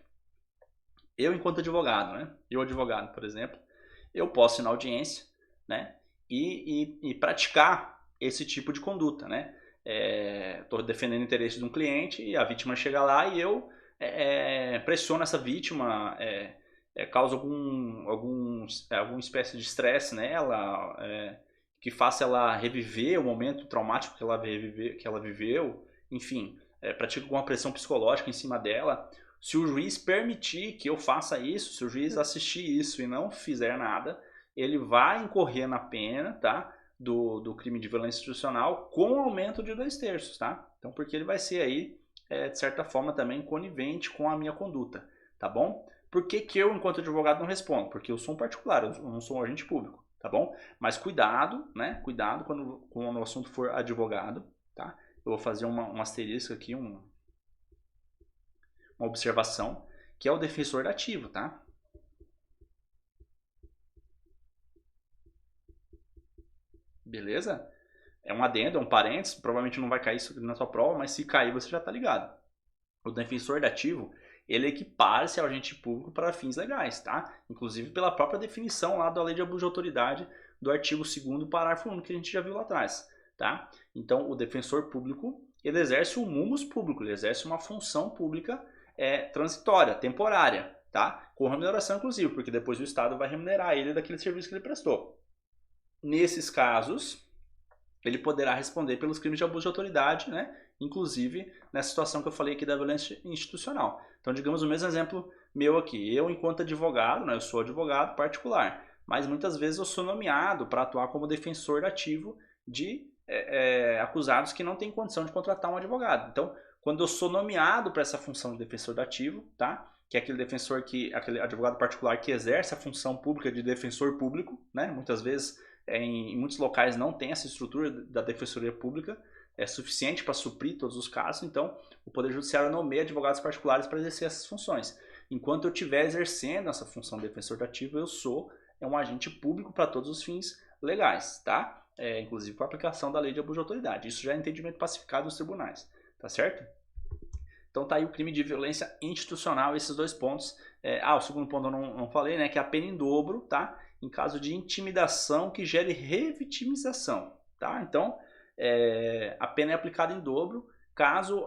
A: eu enquanto advogado, né, por exemplo, eu posso ir na audiência, né, e praticar esse tipo de conduta, né? Estou defendendo o interesse de um cliente e a vítima chega lá e eu pressiono essa vítima, causa alguma espécie de estresse nela, que faça ela reviver o momento traumático que ela viveu, enfim, pratico alguma pressão psicológica em cima dela. Se o juiz permitir que eu faça isso, se o juiz assistir isso e não fizer nada, ele vai incorrer na pena, tá? Do crime de violência institucional com aumento de 2/3, tá? Então, porque ele vai ser aí, de certa forma, também conivente com a minha conduta, tá bom? Por que eu, enquanto advogado, não respondo? Porque eu sou um particular, eu não sou um agente público, tá bom? Mas cuidado, né? Cuidado quando o assunto for advogado, tá? Eu vou fazer um asterisco aqui, uma observação, que é o defensor ativo, tá? Beleza? É um adendo, é um parênteses, provavelmente não vai cair isso na sua prova, mas se cair você já está ligado. O defensor dativo, ele equipara-se ao agente público para fins legais, tá? Inclusive pela própria definição lá da lei de abuso de autoridade do artigo 2º, parágrafo 1º, que a gente já viu lá atrás, tá? Então, o defensor público, ele exerce um munus público, ele exerce uma função pública transitória, temporária, tá? Com remuneração inclusive, porque depois o Estado vai remunerar ele daquele serviço que ele prestou. Nesses casos, ele poderá responder pelos crimes de abuso de autoridade, né? Inclusive nessa situação que eu falei aqui da violência institucional. Então, digamos o mesmo exemplo meu aqui. Eu, enquanto advogado, né, eu sou advogado particular, mas muitas vezes eu sou nomeado para atuar como defensor ativo de acusados que não têm condição de contratar um advogado. Então, quando eu sou nomeado para essa função de defensor ativo, tá? Que é aquele defensor aquele advogado particular que exerce a função pública de defensor público, né? Muitas vezes em muitos locais não tem essa estrutura da defensoria pública suficiente para suprir todos os casos, então o Poder Judiciário nomeia advogados particulares para exercer essas funções. Enquanto eu estiver exercendo essa função de defensor ativo, eu sou um agente público para todos os fins legais, tá? Inclusive com a aplicação da lei de abuso de autoridade. Isso já é entendimento pacificado dos tribunais, tá certo? Então tá aí o crime de violência institucional, esses dois pontos. O segundo ponto eu não falei, né? Que é a pena em dobro, tá? Em caso de intimidação que gere revitimização, tá? Então, a pena é aplicada em dobro caso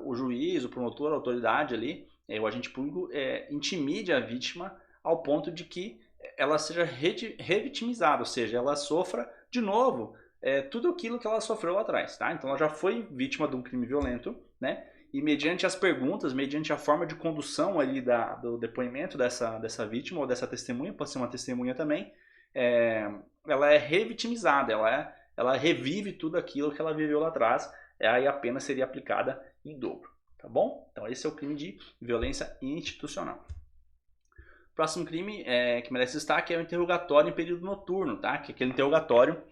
A: o juiz, o promotor, a autoridade ali, o agente público, intimide a vítima ao ponto de que ela seja revitimizada, ou seja, ela sofra de novo tudo aquilo que ela sofreu lá atrás, tá? Então ela já foi vítima de um crime violento, né? E mediante as perguntas, mediante a forma de condução ali do depoimento dessa vítima ou dessa testemunha, pode ser uma testemunha também, ela é revitimizada, ela revive tudo aquilo que ela viveu lá atrás, aí a pena seria aplicada em dobro, tá bom? Então esse é o crime de violência institucional. Próximo crime que merece destaque é o interrogatório em período noturno, tá? Que é aquele interrogatório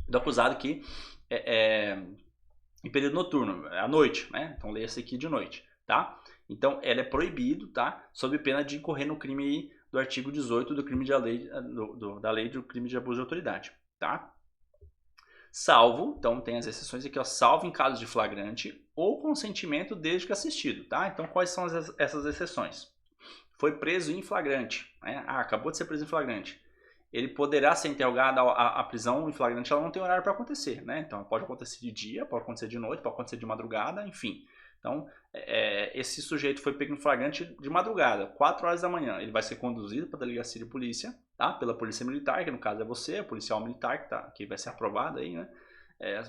A: do acusado que em período noturno, à noite, né? Então leia esse aqui de noite, tá? Então ele é proibido, tá? Sob pena de incorrer no crime do artigo 18 do crime da lei do crime de abuso de autoridade, tá? Salvo, então tem as exceções aqui, ó, salvo em caso de flagrante ou consentimento desde que assistido, tá? Então quais são essas exceções? Foi preso em flagrante, né? Acabou de ser preso em flagrante. Ele poderá ser interrogado, a prisão em flagrante ela não tem horário para acontecer, né? Então pode acontecer de dia, pode acontecer de noite, pode acontecer de madrugada, enfim. Então esse sujeito foi pego em flagrante de madrugada, 4 horas da manhã. Ele vai ser conduzido para a delegacia de polícia, tá? Pela polícia militar, que no caso é você, o policial militar que vai ser aprovado aí, né?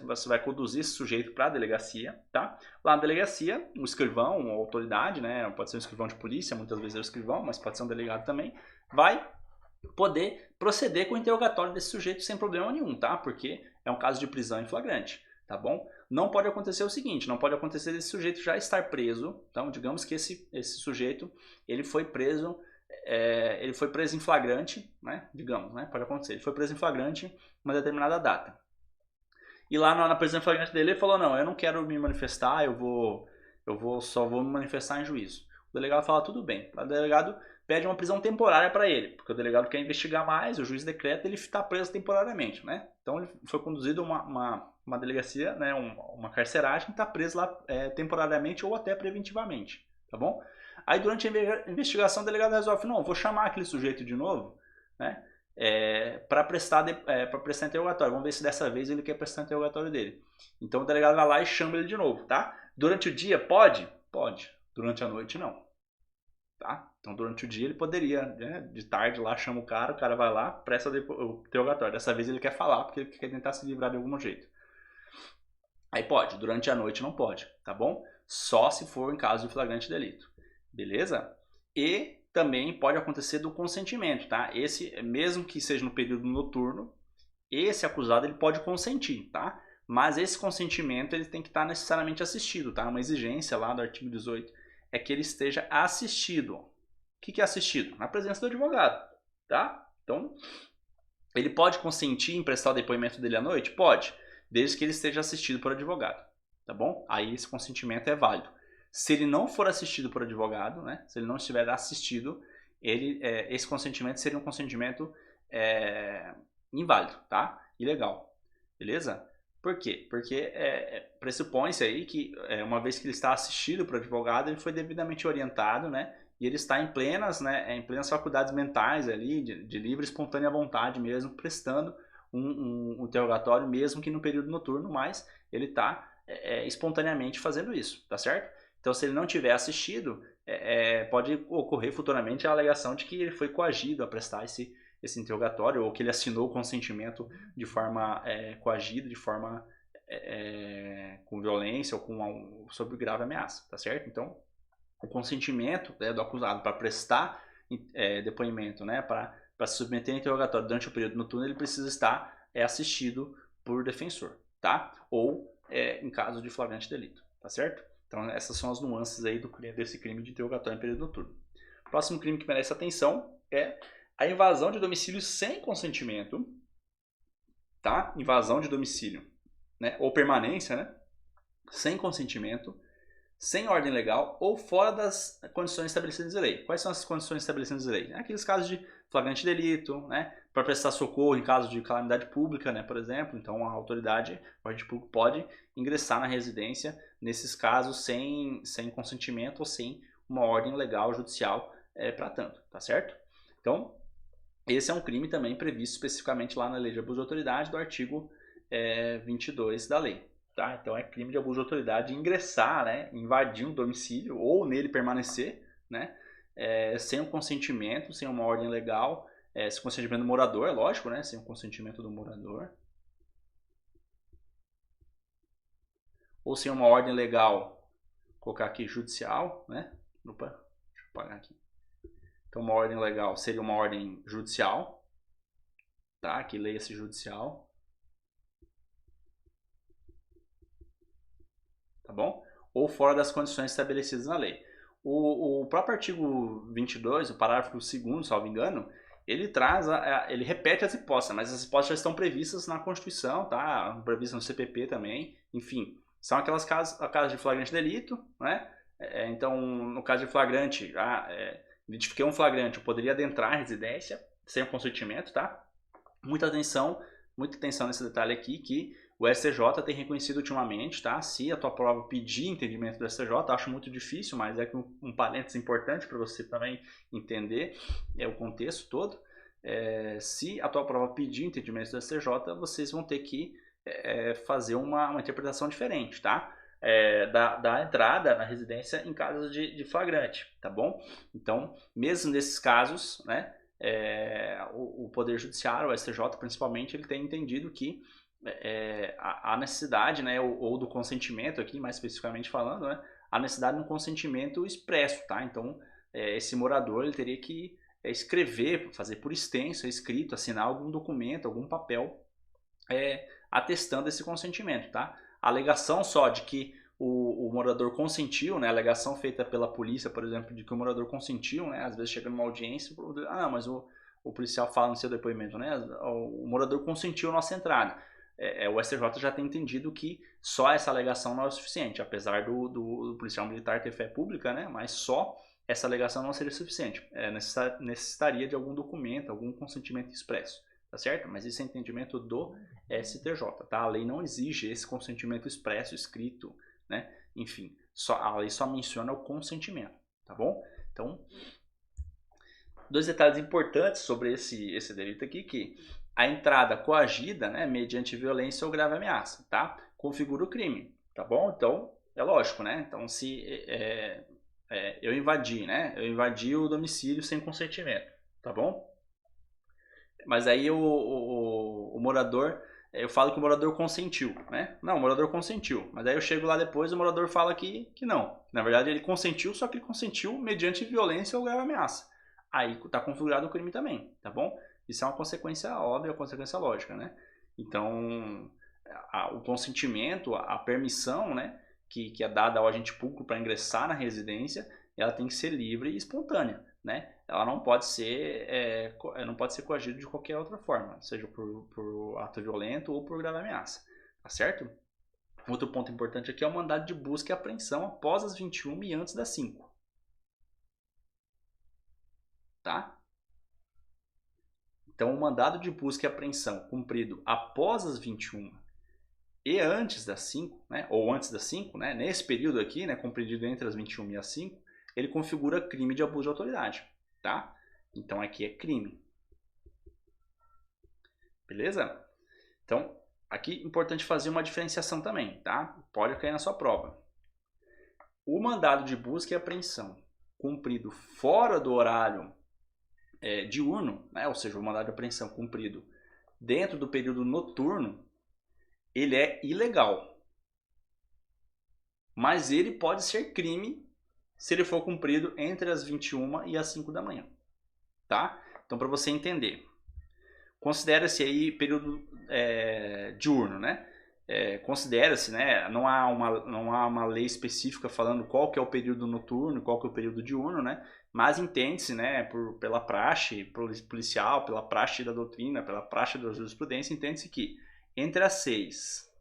A: Você vai conduzir esse sujeito para a delegacia, tá? Lá na delegacia, um escrivão, uma autoridade, né? Pode ser um escrivão de polícia, muitas vezes é o escrivão, mas pode ser um delegado também, vai poder proceder com o interrogatório desse sujeito sem problema nenhum, tá? Porque é um caso de prisão em flagrante, tá bom? Não pode acontecer o seguinte, não pode acontecer desse sujeito já estar preso. Então, digamos que esse sujeito, ele foi preso em flagrante, né? Digamos, né? Pode acontecer. Ele foi preso em flagrante uma determinada data. E lá na prisão em flagrante dele, ele falou, não, eu não quero me manifestar, só vou me manifestar em juízo. O delegado fala, tudo bem. O delegado pede uma prisão temporária para ele, porque o delegado quer investigar mais, o juiz decreta, ele está preso temporariamente, né? Então ele foi conduzido a uma delegacia, né, uma carceragem, está preso lá temporariamente ou até preventivamente, tá bom? Aí durante a investigação o delegado resolve, não, vou chamar aquele sujeito de novo, né? Para prestar interrogatório, vamos ver se dessa vez ele quer prestar interrogatório dele. Então o delegado vai lá e chama ele de novo, tá? Durante o dia pode? Pode. Durante a noite não. Tá? Então durante o dia ele poderia, né? De tarde lá chama o cara vai lá, presta o interrogatório. Dessa vez ele quer falar porque ele quer tentar se livrar de algum jeito. Aí pode, durante a noite não pode, tá bom? Só se for em caso de flagrante delito, beleza? E também pode acontecer do consentimento, tá? Esse, mesmo que seja no período noturno, esse acusado ele pode consentir, tá? Mas esse consentimento ele tem que estar necessariamente assistido, tá? Uma exigência lá do artigo 18 é que ele esteja assistido. O que é assistido? Na presença do advogado, tá? Então, ele pode consentir em prestar o depoimento dele à noite? Pode, desde que ele esteja assistido por advogado, tá bom? Aí esse consentimento é válido. Se ele não for assistido por advogado, né? Se ele não estiver assistido, esse consentimento seria um consentimento inválido, tá? Ilegal, beleza? Por quê? Porque pressupõe-se aí que uma vez que ele está assistido por advogado, ele foi devidamente orientado, né? E ele está em plenas faculdades mentais ali, de livre e espontânea vontade mesmo, prestando um interrogatório, mesmo que no período noturno, mas ele está espontaneamente fazendo isso, tá certo? Então, se ele não tiver assistido, pode ocorrer futuramente a alegação de que ele foi coagido a prestar esse interrogatório, ou que ele assinou o consentimento de forma coagida, de forma com violência ou sob grave ameaça, tá certo? Então, o consentimento do acusado para prestar depoimento, né, para se submeter a interrogatório durante o período noturno, ele precisa estar assistido por defensor, tá? Ou em caso de flagrante delito, tá certo? Então, essas são as nuances aí desse crime de interrogatório em período noturno. Próximo crime que merece atenção é a invasão de domicílio sem consentimento, tá? Invasão de domicílio, né? Ou permanência, né? Sem consentimento, sem ordem legal ou fora das condições estabelecidas em lei. Quais são as condições estabelecidas em lei? Aqueles casos de flagrante delito, né? Para prestar socorro em caso de calamidade pública, né? Por exemplo, então a autoridade, o agente público pode ingressar na residência nesses casos sem consentimento ou sem uma ordem legal judicial para tanto, tá certo? Então, esse é um crime também previsto especificamente lá na Lei de Abuso de Autoridade, do artigo 22 da lei. Tá? Então é crime de abuso de autoridade ingressar, né, invadir um domicílio ou nele permanecer, né, sem o consentimento, sem uma ordem legal, sem o consentimento do morador, é lógico, né, sem o consentimento do morador, ou sem uma ordem legal, vou colocar aqui judicial, né, opa, deixa eu apagar aqui. Então uma ordem legal seria uma ordem judicial, tá, que leia-se judicial. Tá bom? Ou fora das condições estabelecidas na lei. O próprio artigo 22, o parágrafo 2º, salvo engano, ele traz, ele repete as hipóteses, mas as hipóteses já estão previstas na Constituição, tá? Previstas no CPP também, enfim. São aquelas casos de flagrante delito, né? Então, no caso de flagrante, identifiquei um flagrante, eu poderia adentrar a residência sem o consentimento, tá? Muita atenção nesse detalhe aqui, que o STJ tem reconhecido ultimamente, tá? Se a tua prova pedir entendimento do STJ, acho muito difícil, mas é um parênteses importante para você também entender o contexto todo. Se a tua prova pedir entendimento do STJ, vocês vão ter que fazer uma interpretação diferente, tá? Da entrada na residência em casos de flagrante, tá bom? Então, mesmo nesses casos, né? O Poder Judiciário, o STJ principalmente, ele tem entendido que a necessidade, né, ou do consentimento aqui, mais especificamente falando, né, a necessidade de um consentimento expresso, tá? Então, esse morador ele teria que escrever, fazer por extenso, escrito, assinar algum documento, algum papel atestando esse consentimento, tá? A alegação só de que o morador consentiu, né? A alegação feita pela polícia, por exemplo, de que o morador consentiu, né? Às vezes chega numa audiência, não, mas o policial fala no seu depoimento, né? O morador consentiu a nossa entrada. O STJ já tem entendido que só essa alegação não é o suficiente, apesar do policial militar ter fé pública, né? Mas só essa alegação não seria suficiente. Necessitaria de algum documento, algum consentimento expresso, tá certo? Mas isso é entendimento do STJ, tá? A lei não exige esse consentimento expresso, escrito, né? Enfim, a lei só menciona o consentimento, tá bom? Então, dois detalhes importantes sobre esse delito aqui, que a entrada coagida, né, mediante violência ou grave ameaça, tá? Configura o crime, tá bom? Então, é lógico, né? Então, se eu invadi, né? Eu invadi o domicílio sem consentimento, tá bom? Mas aí o morador, eu falo que o morador consentiu, né? Não, o morador consentiu. Mas aí eu chego lá depois e o morador fala que não. Na verdade, ele consentiu, só que ele consentiu mediante violência ou grave ameaça. Aí tá configurado o crime também, tá bom? Isso é uma consequência óbvia, uma consequência lógica, né? Então, o consentimento, a permissão, né, que é dada ao agente público para ingressar na residência, ela tem que ser livre e espontânea, né? Ela não pode ser coagida de qualquer outra forma, seja por ato violento ou por grave ameaça, tá certo? Outro ponto importante aqui é o mandado de busca e apreensão após as 21 e antes das 5. Tá? Então, o mandado de busca e apreensão cumprido após as 21 e antes das 5, né, ou antes das 5, né, nesse período aqui, né, compreendido entre as 21 e as 5, ele configura crime de abuso de autoridade, tá? Então, aqui é crime. Beleza? Então, aqui é importante fazer uma diferenciação também, tá? Pode cair na sua prova. O mandado de busca e apreensão cumprido fora do horário diurno, né? Ou seja, o mandado de apreensão cumprido dentro do período noturno, ele é ilegal. Mas ele pode ser crime se ele for cumprido entre as 21 e as 5 da manhã, tá? Então, para você entender, considera-se aí período diurno, né? Considera-se, né? Não há uma lei específica falando qual que é o período noturno, qual que é o período diurno, né? Mas entende-se, né? Pela praxe policial, pela praxe da doutrina, pela praxe da jurisprudência, entende-se que entre as 6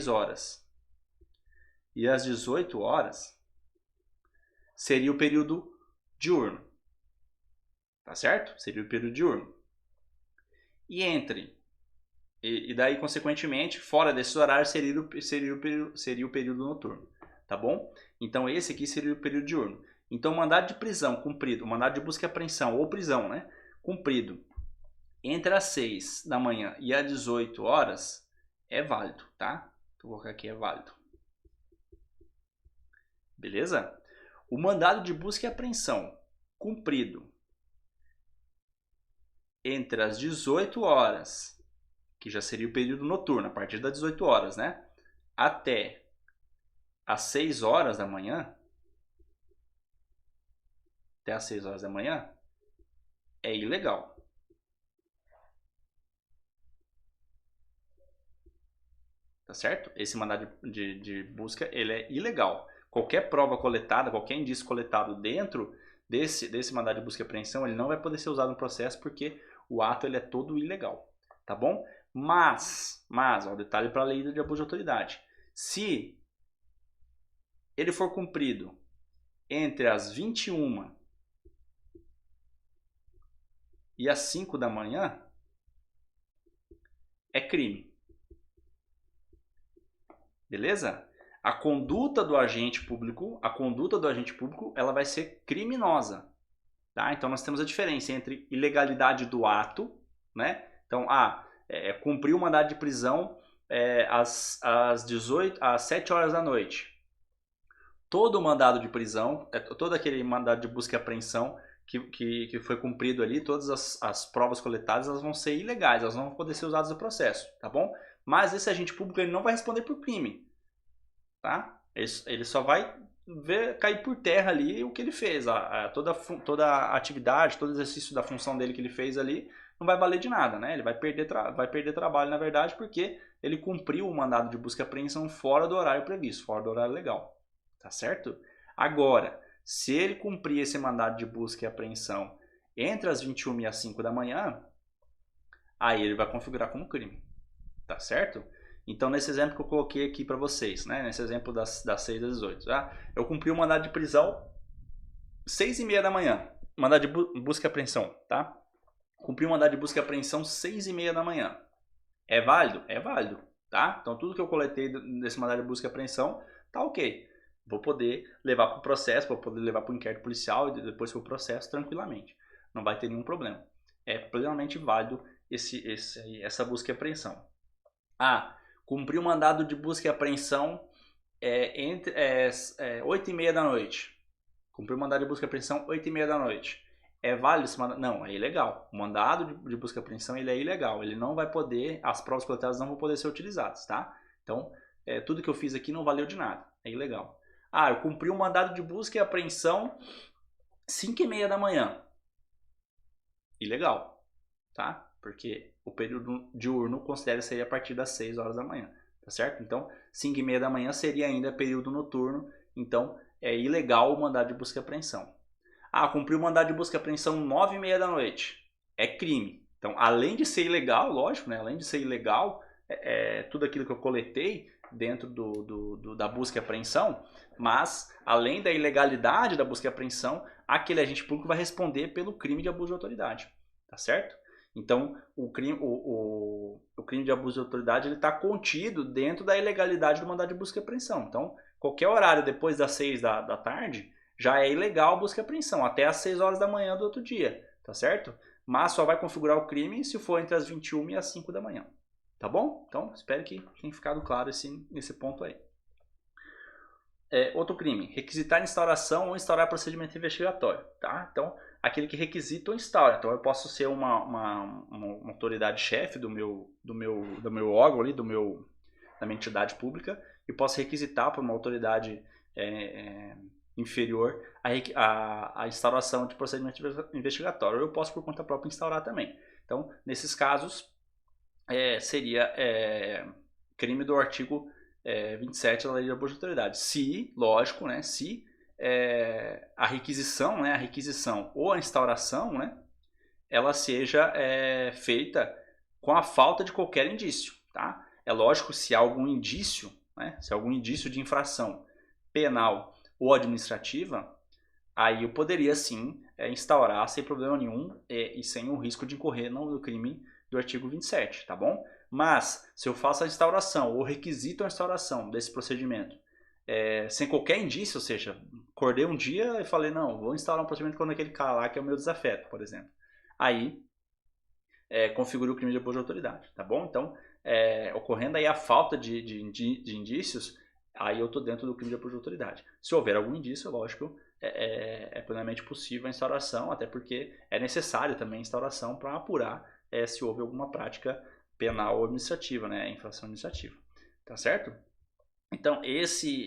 A: horas e as 18 horas seria o período diurno, tá certo? Seria o período diurno. E daí, consequentemente, fora desses horários seria o período noturno, tá bom? Então, esse aqui seria o período diurno. Então, o mandado de prisão cumprido, o mandado de busca e apreensão, ou prisão, né? Cumprido entre as 6 da manhã e as 18 horas é válido, tá? Vou colocar aqui, é válido. Beleza? O mandado de busca e apreensão cumprido entre as 18 horas, que já seria o período noturno, a partir das 18 horas, né? Até às 6 horas da manhã, é ilegal. Tá certo? Esse mandado de busca, ele é ilegal. Qualquer prova coletada, qualquer indício coletado dentro desse mandado de busca e apreensão, ele não vai poder ser usado no processo porque o ato ele é todo ilegal. Tá bom? Mas ó, detalhe para a lei de abuso de autoridade. Se ele for cumprido entre as 21 e as 5 da manhã, é crime. Beleza? A conduta do agente público, ela vai ser criminosa. Tá? Então nós temos a diferença entre ilegalidade do ato, né? Então, cumpriu o mandado de prisão às 7 horas da noite. Todo o mandado de prisão, todo aquele mandado de busca e apreensão que foi cumprido ali, todas as provas coletadas, elas vão ser ilegais, elas não vão poder ser usadas no processo, tá bom? Mas esse agente público ele não vai responder por crime, tá? Ele só vai cair por terra ali o que ele fez, toda a atividade, todo exercício da função dele que ele fez ali, não vai valer de nada, né? Ele vai perder trabalho, na verdade, porque ele cumpriu o mandado de busca e apreensão fora do horário previsto, fora do horário legal, tá certo? Agora, se ele cumprir esse mandado de busca e apreensão entre as 21 e as 5 da manhã, aí ele vai configurar como crime, tá certo? Então, nesse exemplo que eu coloquei aqui para vocês, né? Nesse exemplo das 6 às 18, tá? Eu cumpri o mandado de prisão 6h30 da manhã, mandado de busca e apreensão, tá? Cumpri o mandado de busca e apreensão 6h30 da manhã. É válido? É válido, tá? Então, tudo que eu coletei desse mandado de busca e apreensão, tá ok. Vou poder levar para o processo, vou poder levar para o inquérito policial e depois para o processo tranquilamente. Não vai ter nenhum problema. É plenamente válido essa busca e apreensão. Cumprir o mandado de busca e apreensão entre 8h30 da noite. Cumprir o mandado de busca e apreensão 8h30 da noite. É válido esse mandado? Não, é ilegal. O mandado de busca e apreensão ele é ilegal. Ele não vai poder, as provas coletadas não vão poder ser utilizadas, tá? Então, tudo que eu fiz aqui não valeu de nada. É ilegal. Eu cumpri o mandado de busca e apreensão 5h30 da manhã. Ilegal, tá? Porque o período diurno considera-se a partir das 6 horas da manhã, tá certo? Então, 5h30 da manhã seria ainda período noturno, então é ilegal o mandado de busca e apreensão. Cumpriu o mandado de busca e apreensão 9h30 da noite, é crime. Então, além de ser ilegal, lógico, né? Além de ser ilegal, tudo aquilo que eu coletei dentro da busca e apreensão, mas além da ilegalidade da busca e apreensão, aquele agente público vai responder pelo crime de abuso de autoridade, tá certo? Então, o crime de abuso de autoridade está contido dentro da ilegalidade do mandado de busca e apreensão. Então, qualquer horário depois das 6 da tarde já é ilegal a busca e apreensão, até as 6 horas da manhã do outro dia, tá certo? mas só vai configurar o crime se for entre as 21 e as 5 da manhã. Tá bom? Então, espero que tenha ficado claro nesse ponto aí. Outro crime, requisitar instauração ou instaurar procedimento investigatório, tá? Então, aquele que requisita ou instaura. Então, eu posso ser uma autoridade chefe do meu órgão ali, da minha entidade pública, e posso requisitar para uma autoridade inferior a instauração de procedimento investigatório. Eu posso, por conta própria, instaurar também. Então, nesses casos, seria crime do artigo 27 da Lei de Abuso de Autoridade. Se, lógico, né, se a requisição ou a instauração, né, ela seja feita com a falta de qualquer indício, tá? É lógico, se há algum indício, né, se há algum indício de infração penal ou administrativa, aí eu poderia sim instaurar sem problema nenhum e sem o risco de incorrer no crime do artigo 27, tá bom? Mas, se eu faço a instauração ou requisito a instauração desse procedimento sem qualquer indício, ou seja, acordei um dia e falei, não, vou instaurar um procedimento contra aquele cara lá que é o meu desafeto, por exemplo. Aí, configura o crime de abuso de autoridade, tá bom? Então, ocorrendo aí a falta de indícios, aí eu estou dentro do crime de abuso de autoridade. Se houver algum indício, lógico, é plenamente possível a instauração, até porque é necessário também a instauração para apurar se houve alguma prática penal ou administrativa, né, infração administrativa, tá certo? Então esse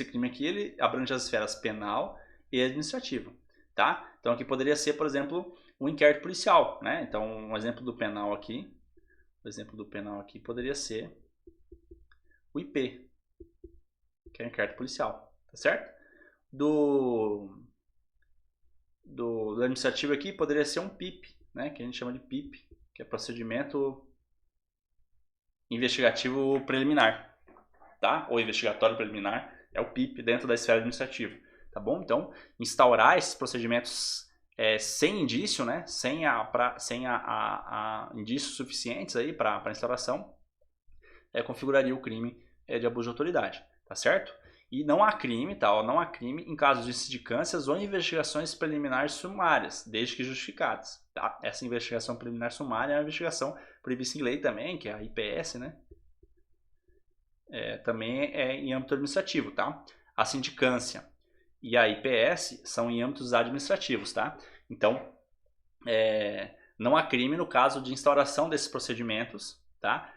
A: crime aqui ele abrange as esferas penal e administrativa, tá? Então aqui poderia ser, por exemplo, um inquérito policial, né? Então um exemplo do penal aqui poderia ser o IP, que é o inquérito policial, tá certo? Do administrativo aqui poderia ser um PIP, né? Que a gente chama de PIP, que é procedimento investigativo preliminar, tá? Ou investigatório preliminar, é o PIP dentro da esfera administrativa, tá bom? Então, instaurar esses procedimentos sem indício, né? Sem indícios suficientes aí para instauração, configuraria o crime de abuso de autoridade, tá certo? E não há crime, tá? Não há crime em casos de sindicâncias ou investigações preliminares sumárias, desde que justificadas, tá? Essa investigação preliminar sumária é uma investigação prevista em lei também, que é a IPS, né? Também é em âmbito administrativo, tá? A sindicância e a IPS são em âmbitos administrativos, tá? Então, não há crime no caso de instauração desses procedimentos, tá?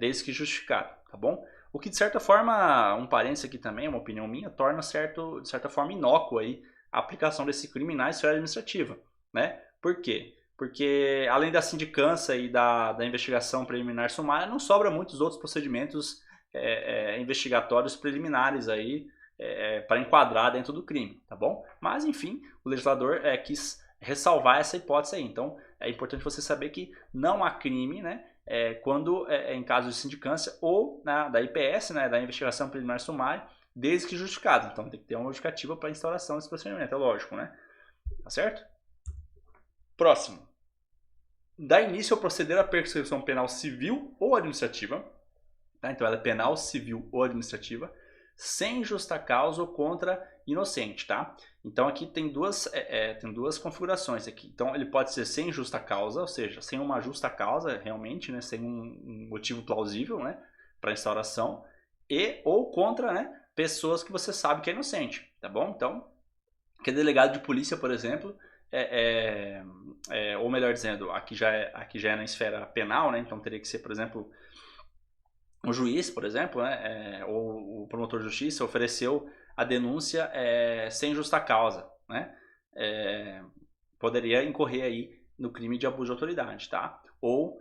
A: Desde que justificado, tá bom? O que, de certa forma, um parênteses aqui também, uma opinião minha, torna, de certa forma, inócuo aí a aplicação desse crime na esfera administrativa, né? Por quê? Porque, além da sindicância e da investigação preliminar sumária, não sobra muitos outros procedimentos investigatórios preliminares aí para enquadrar dentro do crime, tá bom? Mas, enfim, o legislador quis ressalvar essa hipótese aí. Então, é importante você saber que não há crime, né? Quando em caso de sindicância ou da IPS, né, da investigação preliminar sumária, desde que justificado. Então tem que ter uma justificativa para a instauração desse procedimento, é lógico, né? Tá certo? Próximo. Dá início ao proceder à persecução penal civil ou administrativa, tá? Então ela é penal, civil ou administrativa, sem justa causa ou contra inocente, tá? Então aqui tem duas configurações aqui. Então ele pode ser sem justa causa, ou seja, sem uma justa causa realmente, né, sem um motivo plausível, né, para instauração, ou contra, né, pessoas que você sabe que é inocente, tá bom? Então, que é delegado de polícia, por exemplo, ou melhor dizendo, aqui já é na esfera penal, né? Então teria que ser, por exemplo, o juiz, por exemplo, né, ou o promotor de justiça ofereceu a denúncia sem justa causa, né? Poderia incorrer aí no crime de abuso de autoridade, tá? Ou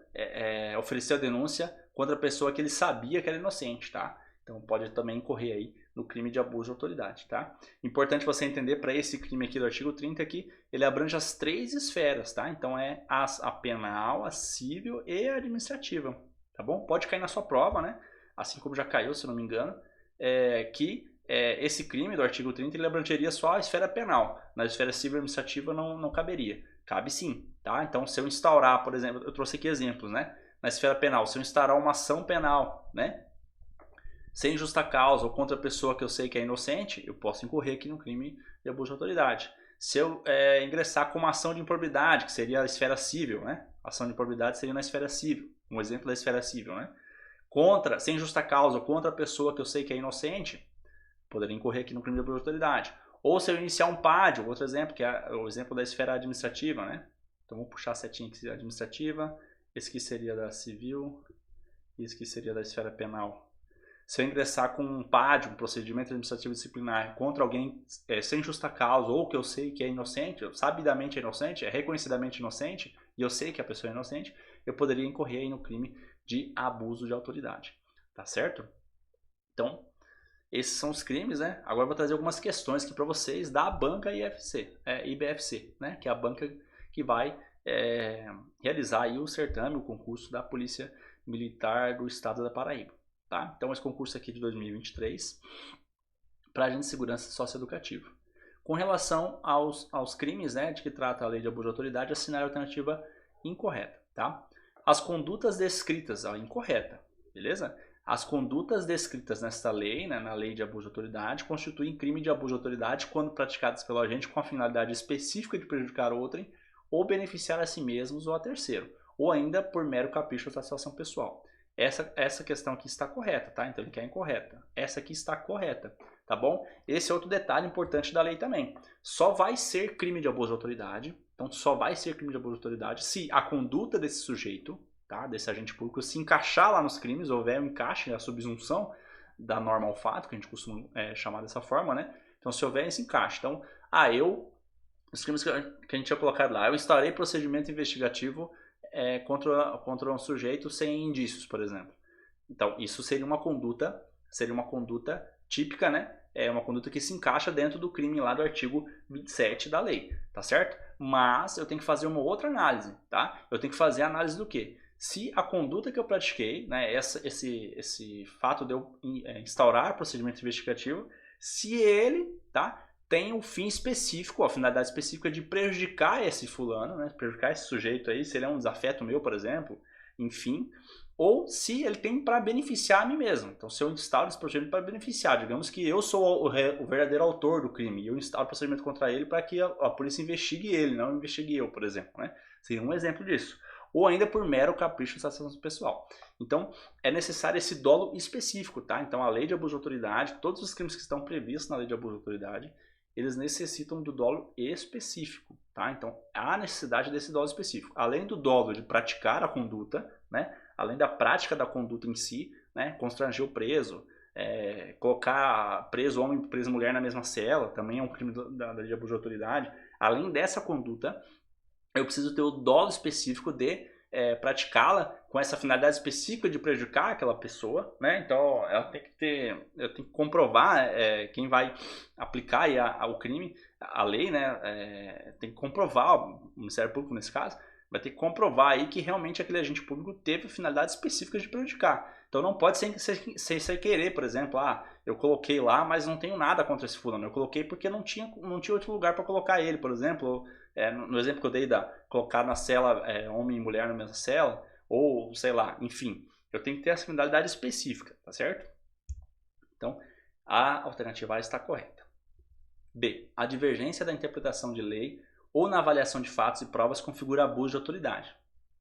A: ofereceu a denúncia contra a pessoa que ele sabia que era inocente, tá? Então pode também incorrer aí no crime de abuso de autoridade, tá? Importante você entender para esse crime aqui do artigo 30 que ele abrange as 3 esferas, tá? Então é a penal, a civil e a administrativa, tá bom? Pode cair na sua prova, né? Assim como já caiu, se não me engano, que esse crime do artigo 30 ele abrangeria só a esfera penal. Na esfera civil e administrativa não caberia. Cabe sim, tá? Então se eu instaurar, por exemplo, eu trouxe aqui exemplos, né? Na esfera penal, se eu instaurar uma ação penal, né, sem justa causa ou contra a pessoa que eu sei que é inocente, eu posso incorrer aqui no crime de abuso de autoridade. Se eu ingressar com uma ação de improbidade, que seria a esfera civil, né? Ação de improbidade seria na esfera civil, um exemplo da esfera civil, né? Sem justa causa, contra a pessoa que eu sei que é inocente, poderia incorrer aqui no crime de abuso de autoridade. Ou se eu iniciar um PAD, outro exemplo, que é o exemplo da esfera administrativa, né? Então vamos puxar a setinha aqui administrativa, esse aqui seria da civil, e esse aqui seria da esfera penal. Se eu ingressar com um PAD, um procedimento administrativo disciplinar, contra alguém sem justa causa, ou que eu sei que é inocente, sabidamente é inocente, é reconhecidamente inocente, e eu sei que a pessoa é inocente, eu poderia incorrer aí no crime de abuso de autoridade. Tá certo? Então, esses são os crimes, né? Agora eu vou trazer algumas questões aqui para vocês da banca IBFC, né? Que é a banca que vai realizar aí o certame, o concurso da Polícia Militar do Estado da Paraíba. Tá? Então, esse concurso aqui de 2023 para agente de segurança socioeducativa. Com relação aos crimes, né, de que trata a lei de abuso de autoridade, assinar a alternativa incorreta. Tá? As condutas descritas, incorreta, beleza? As condutas descritas nesta lei, né, na lei de abuso de autoridade, constituem crime de abuso de autoridade quando praticadas pelo agente com a finalidade específica de prejudicar outrem ou beneficiar a si mesmos ou a terceiro, ou ainda por mero capricho ou satisfação pessoal. Essa questão aqui está correta, tá? Então ele quer incorreta. Essa aqui está correta, tá bom? Esse é outro detalhe importante da lei também. Só vai ser crime de abuso de autoridade, então só vai ser crime de abuso de autoridade se a conduta desse sujeito, tá? Desse agente público, se encaixar lá nos crimes, houver um encaixe, a subsunção da norma ao fato, que a gente costuma chamar dessa forma, né? Então se houver esse encaixe. Então, os crimes que a gente tinha colocado lá, eu instaurei procedimento investigativo contra um sujeito sem indícios, por exemplo. Então, isso seria uma conduta típica, né? É uma conduta que se encaixa dentro do crime lá do artigo 27 da lei, tá certo? Mas eu tenho que fazer uma outra análise, tá? Eu tenho que fazer a análise do quê? Se a conduta que eu pratiquei, né, esse fato de eu instaurar procedimento investigativo, se ele, tá, tem um fim específico, a finalidade específica de prejudicar esse fulano, né? Prejudicar esse sujeito aí, se ele é um desafeto meu, por exemplo, enfim, ou se ele tem para beneficiar a mim mesmo. Então, se eu instauro esse procedimento para beneficiar, digamos que eu sou o verdadeiro autor do crime, e eu instauro o procedimento contra ele para que a polícia investigue ele, não investigue eu, por exemplo, né? Seria um exemplo disso. Ou ainda por mero capricho de satisfação pessoal. Então, é necessário esse dolo específico, tá? Então, a lei de abuso de autoridade, todos os crimes que estão previstos na lei de abuso de autoridade, eles necessitam do dolo específico, tá? Então, há necessidade desse dolo específico. Além do dolo de praticar a conduta, né? Além da prática da conduta em si, né? Constranger o preso, colocar preso homem e preso mulher na mesma cela, também é um crime da lei de abuso de autoridade. Além dessa conduta, eu preciso ter o dolo específico de praticá-la com essa finalidade específica de prejudicar aquela pessoa, né? Então, eu tenho que comprovar, quem vai aplicar aí o crime, a lei, né? Tem que comprovar, o Ministério Público nesse caso, vai ter que comprovar aí que realmente aquele agente público teve finalidade específica de prejudicar. Então não pode ser querer, por exemplo, eu coloquei lá, mas não tenho nada contra esse fulano. Eu coloquei porque não tinha outro lugar para colocar ele, por exemplo. No exemplo que eu dei colocar na cela homem e mulher na mesma cela, ou sei lá, enfim. Eu tenho que ter essa finalidade específica, tá certo? Então, a alternativa A está correta. B. A divergência da interpretação de lei ou na avaliação de fatos e provas configura abuso de autoridade.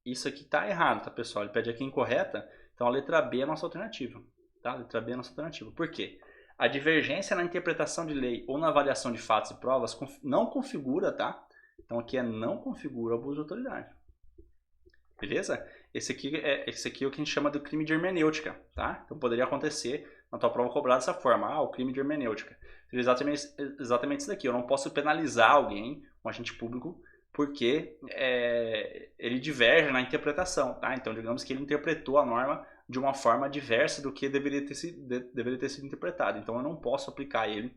A: Isso aqui está errado, tá, pessoal? Ele pede aqui incorreta, então a letra B é a nossa alternativa. Tá? A letra B é a nossa alternativa. Por quê? A divergência na interpretação de lei ou na avaliação de fatos e provas não configura, tá? Então aqui não configura abuso de autoridade. Beleza? Esse aqui é o que a gente chama do crime de hermenêutica, tá? Então poderia acontecer na tua prova cobrar dessa forma, o crime de hermenêutica. Seria exatamente isso daqui. Eu não posso penalizar alguém, um agente público, porque ele diverge na interpretação, tá? Então digamos que ele interpretou a norma de uma forma diversa do que deveria ter sido interpretado. Então eu não posso aplicar a ele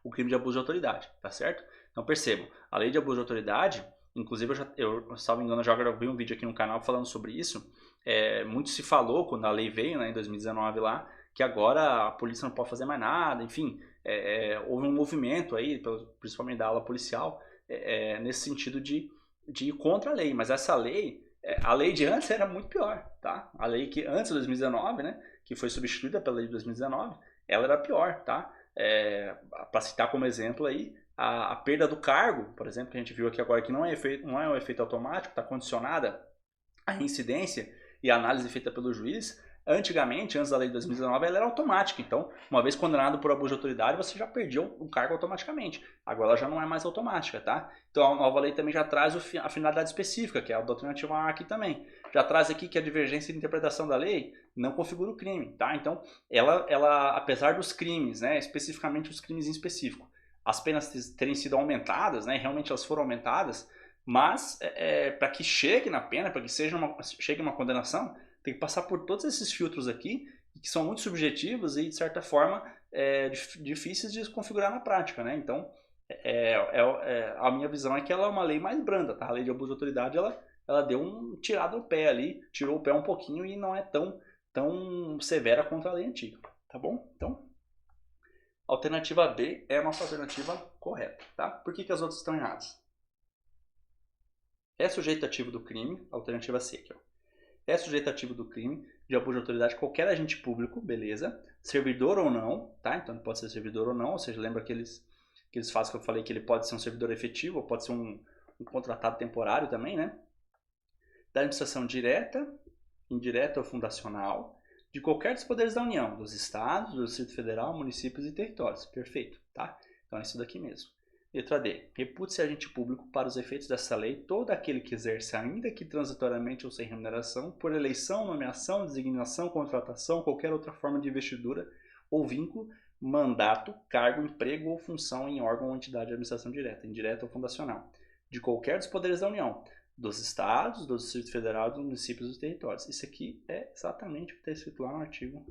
A: o crime de abuso de autoridade, tá certo? Então percebam, a lei de abuso de autoridade, inclusive eu salvo engano, eu já gravei um vídeo aqui no canal falando sobre isso. Muito se falou quando a lei veio, né, em 2019 lá, que agora a polícia não pode fazer mais nada, enfim, houve um movimento aí, principalmente da ala policial, nesse sentido de ir contra a lei, mas essa lei, a lei de antes era muito pior, tá? A lei que antes de 2019, né, que foi substituída pela lei de 2019, ela era pior, tá? Para citar como exemplo aí, a perda do cargo, por exemplo, que a gente viu aqui agora que não é um efeito automático, está condicionada à reincidência e a análise feita pelo juiz. Antigamente, antes da lei de 2019, ela era automática. Então, uma vez condenado por abuso de autoridade, você já perdia o cargo automaticamente. Agora ela já não é mais automática, tá? Então, a nova lei também já traz a finalidade específica, que é a doutrinativa A aqui também. Já traz aqui que a divergência de interpretação da lei não configura o crime, tá? Então, ela apesar dos crimes, né, especificamente os crimes em específico, as penas terem sido aumentadas, né, realmente elas foram aumentadas, mas para que chegue na pena, para que chegue uma condenação, tem que passar por todos esses filtros aqui, que são muito subjetivos e, de certa forma, difíceis de configurar na prática, né? Então, a minha visão é que ela é uma lei mais branda, tá? A lei de abuso de autoridade, ela deu um tirado no pé ali, tirou o pé um pouquinho e não é tão severa contra a lei antiga, tá bom? Então, a alternativa B é a nossa alternativa correta, tá? Por que as outras estão erradas? É sujeito ativo do crime, alternativa C aqui, ó. É sujeito ativo do crime de abuso de autoridade qualquer agente público, beleza? Servidor ou não, tá? Então ele pode ser servidor ou não, ou seja, lembra aqueles fatos que eu falei que ele pode ser um servidor efetivo, ou pode ser um contratado temporário também, né? Da administração direta, indireta ou fundacional, de qualquer dos poderes da União, dos estados, do Distrito Federal, municípios e territórios. Perfeito, tá? Então é isso daqui mesmo. Letra D. Repute-se agente público para os efeitos desta lei todo aquele que exerce, ainda que transitoriamente ou sem remuneração, por eleição, nomeação, designação, contratação, qualquer outra forma de investidura ou vínculo, mandato, cargo, emprego ou função em órgão ou entidade de administração direta, indireta ou fundacional, de qualquer dos poderes da União, dos estados, do Distrito Federal, dos municípios e dos territórios. Isso aqui é exatamente o que está escrito lá no artigo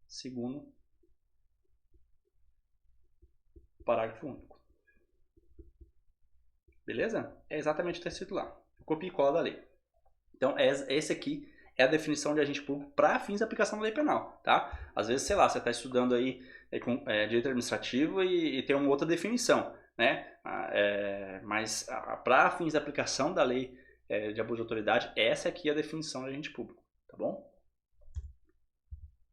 A: 2º, parágrafo único. Beleza? É exatamente o que está escrito lá. Copia e cola da lei. Então, esse aqui é a definição de agente público para fins de aplicação da lei penal, tá? Às vezes, sei lá, você está estudando aí direito administrativo e tem uma outra definição, né? Mas para fins de aplicação da lei de abuso de autoridade, essa aqui é a definição de agente público, tá bom?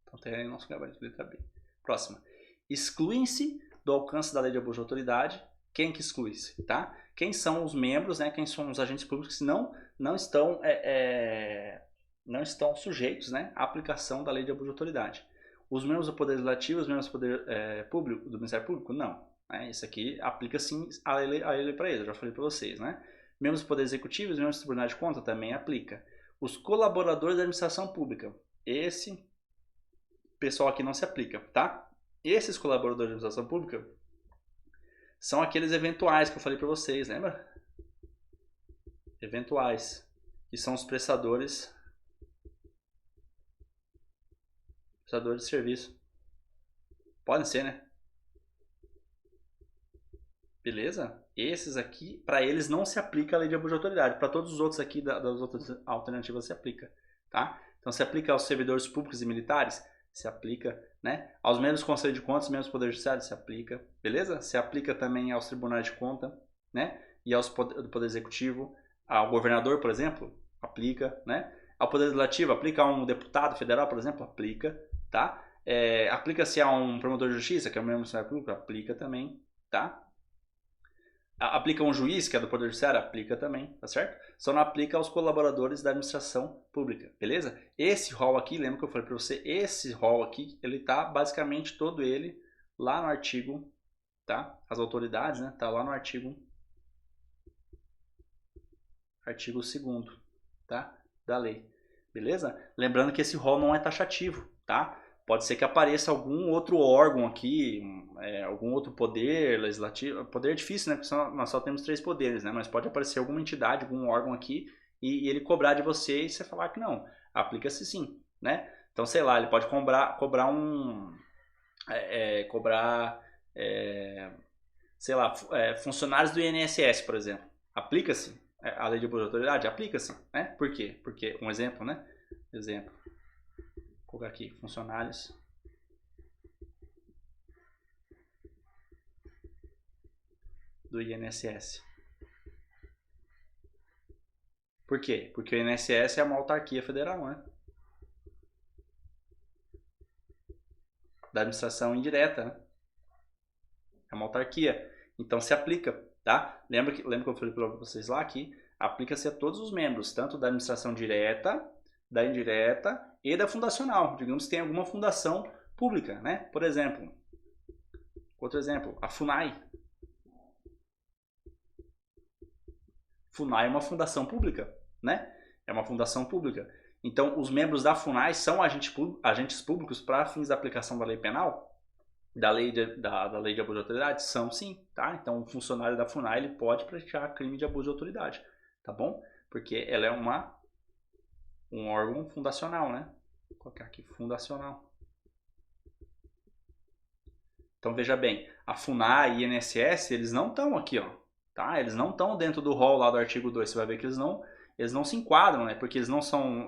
A: Então, tem aí o nosso gabarito de letra B. Próxima. Excluem-se do alcance da lei de abuso de autoridade. Quem que exclui-se, tá? Quem são os membros, né? Quem são os agentes públicos que não estão sujeitos, né, à aplicação da lei de abuso de autoridade. Os membros do Poder Legislativo, os membros do Poder Público, do Ministério Público, não. Isso aqui aplica sim a lei para eles, eu já falei para vocês, né? Membros do Poder Executivo, os membros do Tribunal de Contas também aplica. Os colaboradores da administração pública, esse pessoal aqui não se aplica, tá? Esses colaboradores da administração pública são aqueles eventuais que eu falei para vocês, lembra? Eventuais, que são os prestadores de serviço. Podem ser, né? Beleza? Esses aqui, para eles não se aplica a lei de abuso de autoridade. Para todos os outros aqui das outras alternativas se aplica, tá? Então se aplica aos servidores públicos e militares, se aplica, né? Aos membros do Conselho de Contas, membros do Poder Judiciário, se aplica, beleza? Se aplica também aos tribunais de conta, né? E do Poder Executivo, ao governador, por exemplo, aplica, né? Ao Poder Legislativo, aplica a um deputado federal, por exemplo, aplica, tá? Aplica-se a um promotor de justiça, que é o membro do Ministério Público, aplica também, tá? Aplica a um juiz, que é do Poder Judiciário, aplica também, tá certo? Só não aplica aos colaboradores da administração pública, beleza? Esse rol aqui, lembra que eu falei para você, esse rol aqui, ele tá basicamente todo ele lá no artigo, tá? As autoridades, né? Tá lá no artigo 2º, tá? Da lei, beleza? Lembrando que esse rol não é taxativo, tá? Pode ser que apareça algum outro órgão aqui, algum outro poder legislativo. Poder é difícil, né? Porque nós só temos 3 poderes, né? Mas pode aparecer alguma entidade, algum órgão aqui e ele cobrar de você e você falar que não. Aplica-se sim, né? Então, sei lá, ele pode cobrar sei lá, funcionários do INSS, por exemplo. Aplica-se a lei de abuso de autoridade? Aplica-se, né? Por quê? Porque, um exemplo, né? Exemplo. Vou colocar aqui, funcionários do INSS. Por quê? Porque o INSS é uma autarquia federal, né? Da administração indireta, né? É uma autarquia. Então se aplica, tá? Lembra que eu falei para vocês lá que aplica-se a todos os membros, tanto da administração direta, da indireta e da fundacional. Digamos que tem alguma fundação pública, né? Por exemplo, outro exemplo, a FUNAI. FUNAI é uma fundação pública, né? É uma fundação pública. Então, os membros da FUNAI são agentes públicos para fins da aplicação da lei penal? Da lei de abuso de autoridade? São sim, tá? Então, o funcionário da FUNAI ele pode praticar crime de abuso de autoridade, tá bom? Porque ela é um órgão fundacional, né? Vou colocar aqui, fundacional. Então, veja bem, a FUNAI e a INSS, eles não estão aqui, ó, tá? Eles não estão dentro do rol lá do artigo 2. Você vai ver que eles não se enquadram, né? Porque eles não são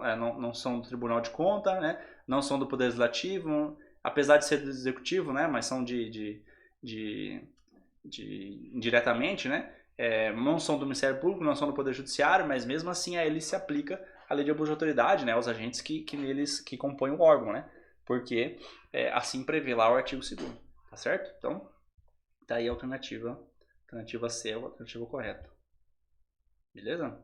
A: do Tribunal de Contas, né? Não são do Poder Legislativo, apesar de ser do Executivo, né? Mas são indiretamente, né? Não são do Ministério Público, não são do Poder Judiciário, mas mesmo assim a eles se aplica a lei de abuso de autoridade, né? Os agentes que compõem o órgão, né? Porque assim prevê lá o artigo 2º, tá certo? Então, tá aí a alternativa C é a alternativa correta. Beleza?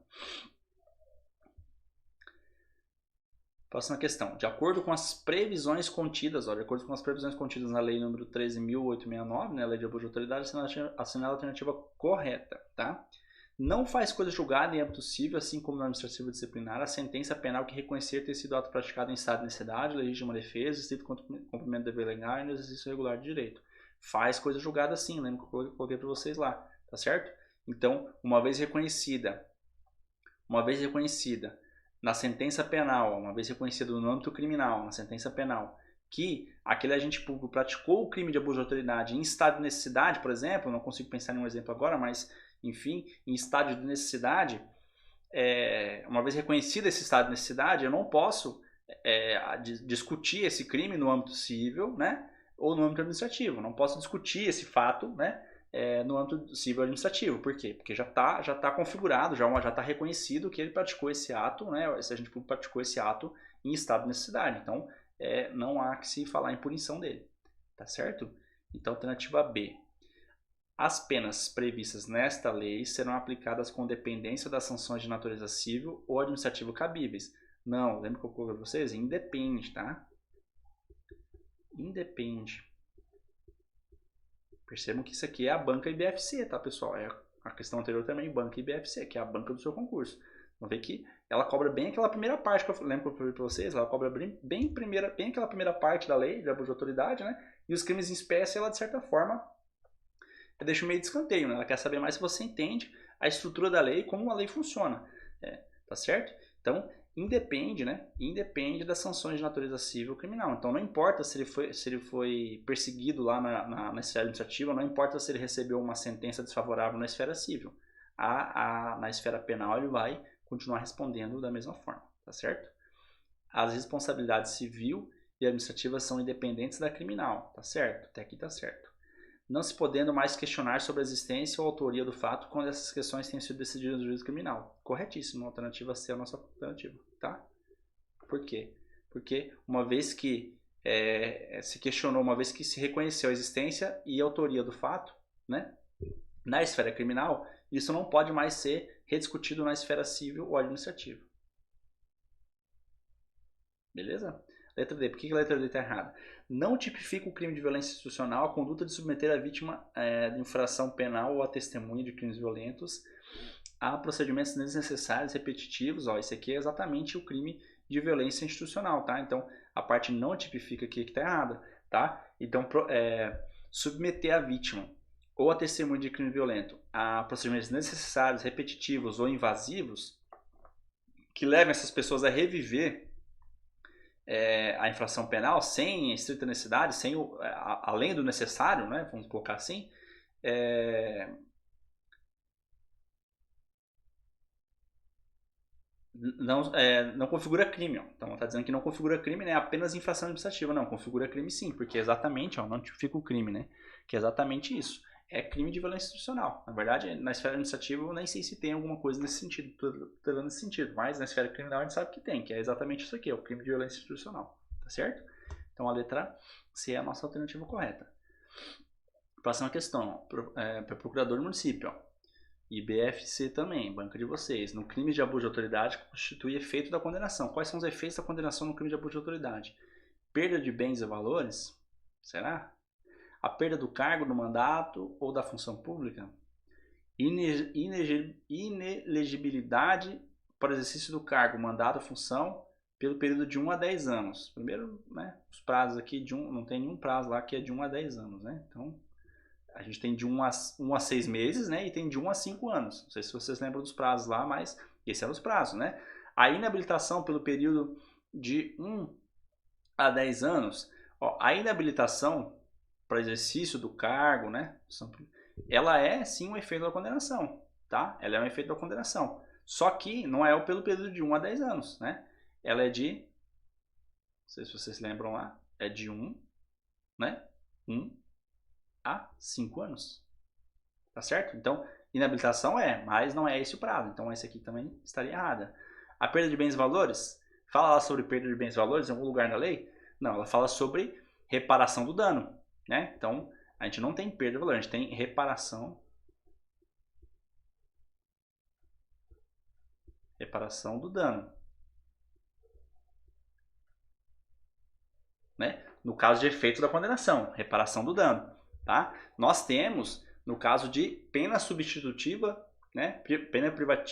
A: Próxima questão. De acordo com as previsões contidas, de acordo com as previsões contidas na lei número 13.869, né, lei de abuso de autoridade, assinala a alternativa correta, tá? Não faz coisa julgada em âmbito civil, assim como no administrativo disciplinar, a sentença penal que reconhecer ter sido ato praticado em estado de necessidade, legítima defesa, estrito cumprimento do dever legal e no exercício regular de direito. Faz coisa julgada sim, lembra que eu coloquei para vocês lá, tá certo? Então, uma vez reconhecida na sentença penal, uma vez reconhecido no âmbito criminal, na sentença penal, que aquele agente público praticou o crime de abuso de autoridade em estado de necessidade, por exemplo, não consigo pensar em um exemplo agora, mas, enfim, em estado de necessidade, uma vez reconhecido esse estado de necessidade, eu não posso discutir esse crime no âmbito civil, né, ou no âmbito administrativo. Não posso discutir esse fato, né, no âmbito civil administrativo. Por quê? Porque já está configurado, já está reconhecido que ele praticou esse ato, né, esse agente público praticou esse ato em estado de necessidade. Então, não há que se falar em punição dele. Tá certo? Então, alternativa B. As penas previstas nesta lei serão aplicadas com dependência das sanções de natureza civil ou administrativa cabíveis. Não, lembra que eu coloquei para vocês? Independe, tá? Independe. Percebam que isso aqui é a banca IBFC, tá, pessoal? É a questão anterior também, banca IBFC, que é a banca do seu concurso. Vamos ver que ela cobra bem aquela primeira parte que eu lembro que eu falei para vocês, ela cobra bem aquela primeira parte da lei de abuso de autoridade, né? E os crimes em espécie, ela de certa forma deixa meio de escanteio, né? Ela quer saber mais se você entende a estrutura da lei, como a lei funciona, tá certo? Então, independe, né? Independe das sanções de natureza civil ou criminal. Então, não importa se ele foi perseguido lá na esfera administrativa, não importa se ele recebeu uma sentença desfavorável na esfera civil. Na esfera penal, ele vai continuar respondendo da mesma forma, tá certo? As responsabilidades civil e administrativa são independentes da criminal, tá certo? Até aqui tá certo. Não se podendo mais questionar sobre a existência ou autoria do fato quando essas questões tenham sido decididas no juízo criminal. Corretíssimo, a alternativa C é a nossa alternativa, tá? Por quê? Porque uma vez que se questionou, uma vez que se reconheceu a existência e a autoria do fato, né, na esfera criminal, isso não pode mais ser rediscutido na esfera civil ou administrativa. Beleza? Letra D. Por que a letra D está errada? Não tipifica o crime de violência institucional a conduta de submeter a vítima de infração penal ou a testemunha de crimes violentos a procedimentos desnecessários, repetitivos. Esse aqui é exatamente o crime de violência institucional, tá? Então, a parte não tipifica aqui que está errada, tá? Então, submeter a vítima ou a testemunha de crime violento a procedimentos desnecessários, repetitivos ou invasivos que levem essas pessoas a reviver a infração penal sem estrita necessidade, além do necessário, né, vamos colocar assim, não configura crime. Então, está dizendo que não configura crime, né, apenas infração administrativa. Não, configura crime sim, porque exatamente, não tipifica o crime, né, que é exatamente isso. É crime de violência institucional. Na verdade, na esfera administrativa, eu nem sei se tem alguma coisa nesse sentido, tô nesse sentido, mas na esfera criminal a gente sabe que tem, que é exatamente isso aqui, é o crime de violência institucional, tá certo? Então a letra C é a nossa alternativa correta. Próxima questão, para procurador do município, ó. IBFC também, banca de vocês. No crime de abuso de autoridade constitui efeito da condenação. Quais são os efeitos da condenação no crime de abuso de autoridade? Perda de bens e valores? Será? A perda do cargo, do mandato ou da função pública? Inelegibilidade para o exercício do cargo, mandato ou função pelo período de 1 a 10 anos. Primeiro, né, os prazos aqui, não tem nenhum prazo lá que é de 1 a 10 anos, né? Então, a gente tem de 1 a 6 meses, né? E tem de 1 a 5 anos. Não sei se vocês lembram dos prazos lá, mas esses eram os prazos, né? A inabilitação pelo período de 1 a 10 anos, ó, a inabilitação para exercício do cargo, né? Ela é sim um efeito da condenação, tá? Ela é um efeito da condenação. Só que não é pelo período de 1 a 10 anos, né? Ela é de, não sei se vocês lembram lá, é de 1, né? 1 a 5 anos. Tá certo? Então, inabilitação mas não é esse o prazo. Então, esse aqui também estaria errada. A perda de bens e valores? Fala lá sobre perda de bens e valores em algum lugar na lei? Não, ela fala sobre reparação do dano, né? Então, a gente não tem perda de valor, a gente tem reparação. Reparação do dano. Né? No caso de efeito da condenação, reparação do dano. Tá? Nós temos, no caso de pena substitutiva, né? Pena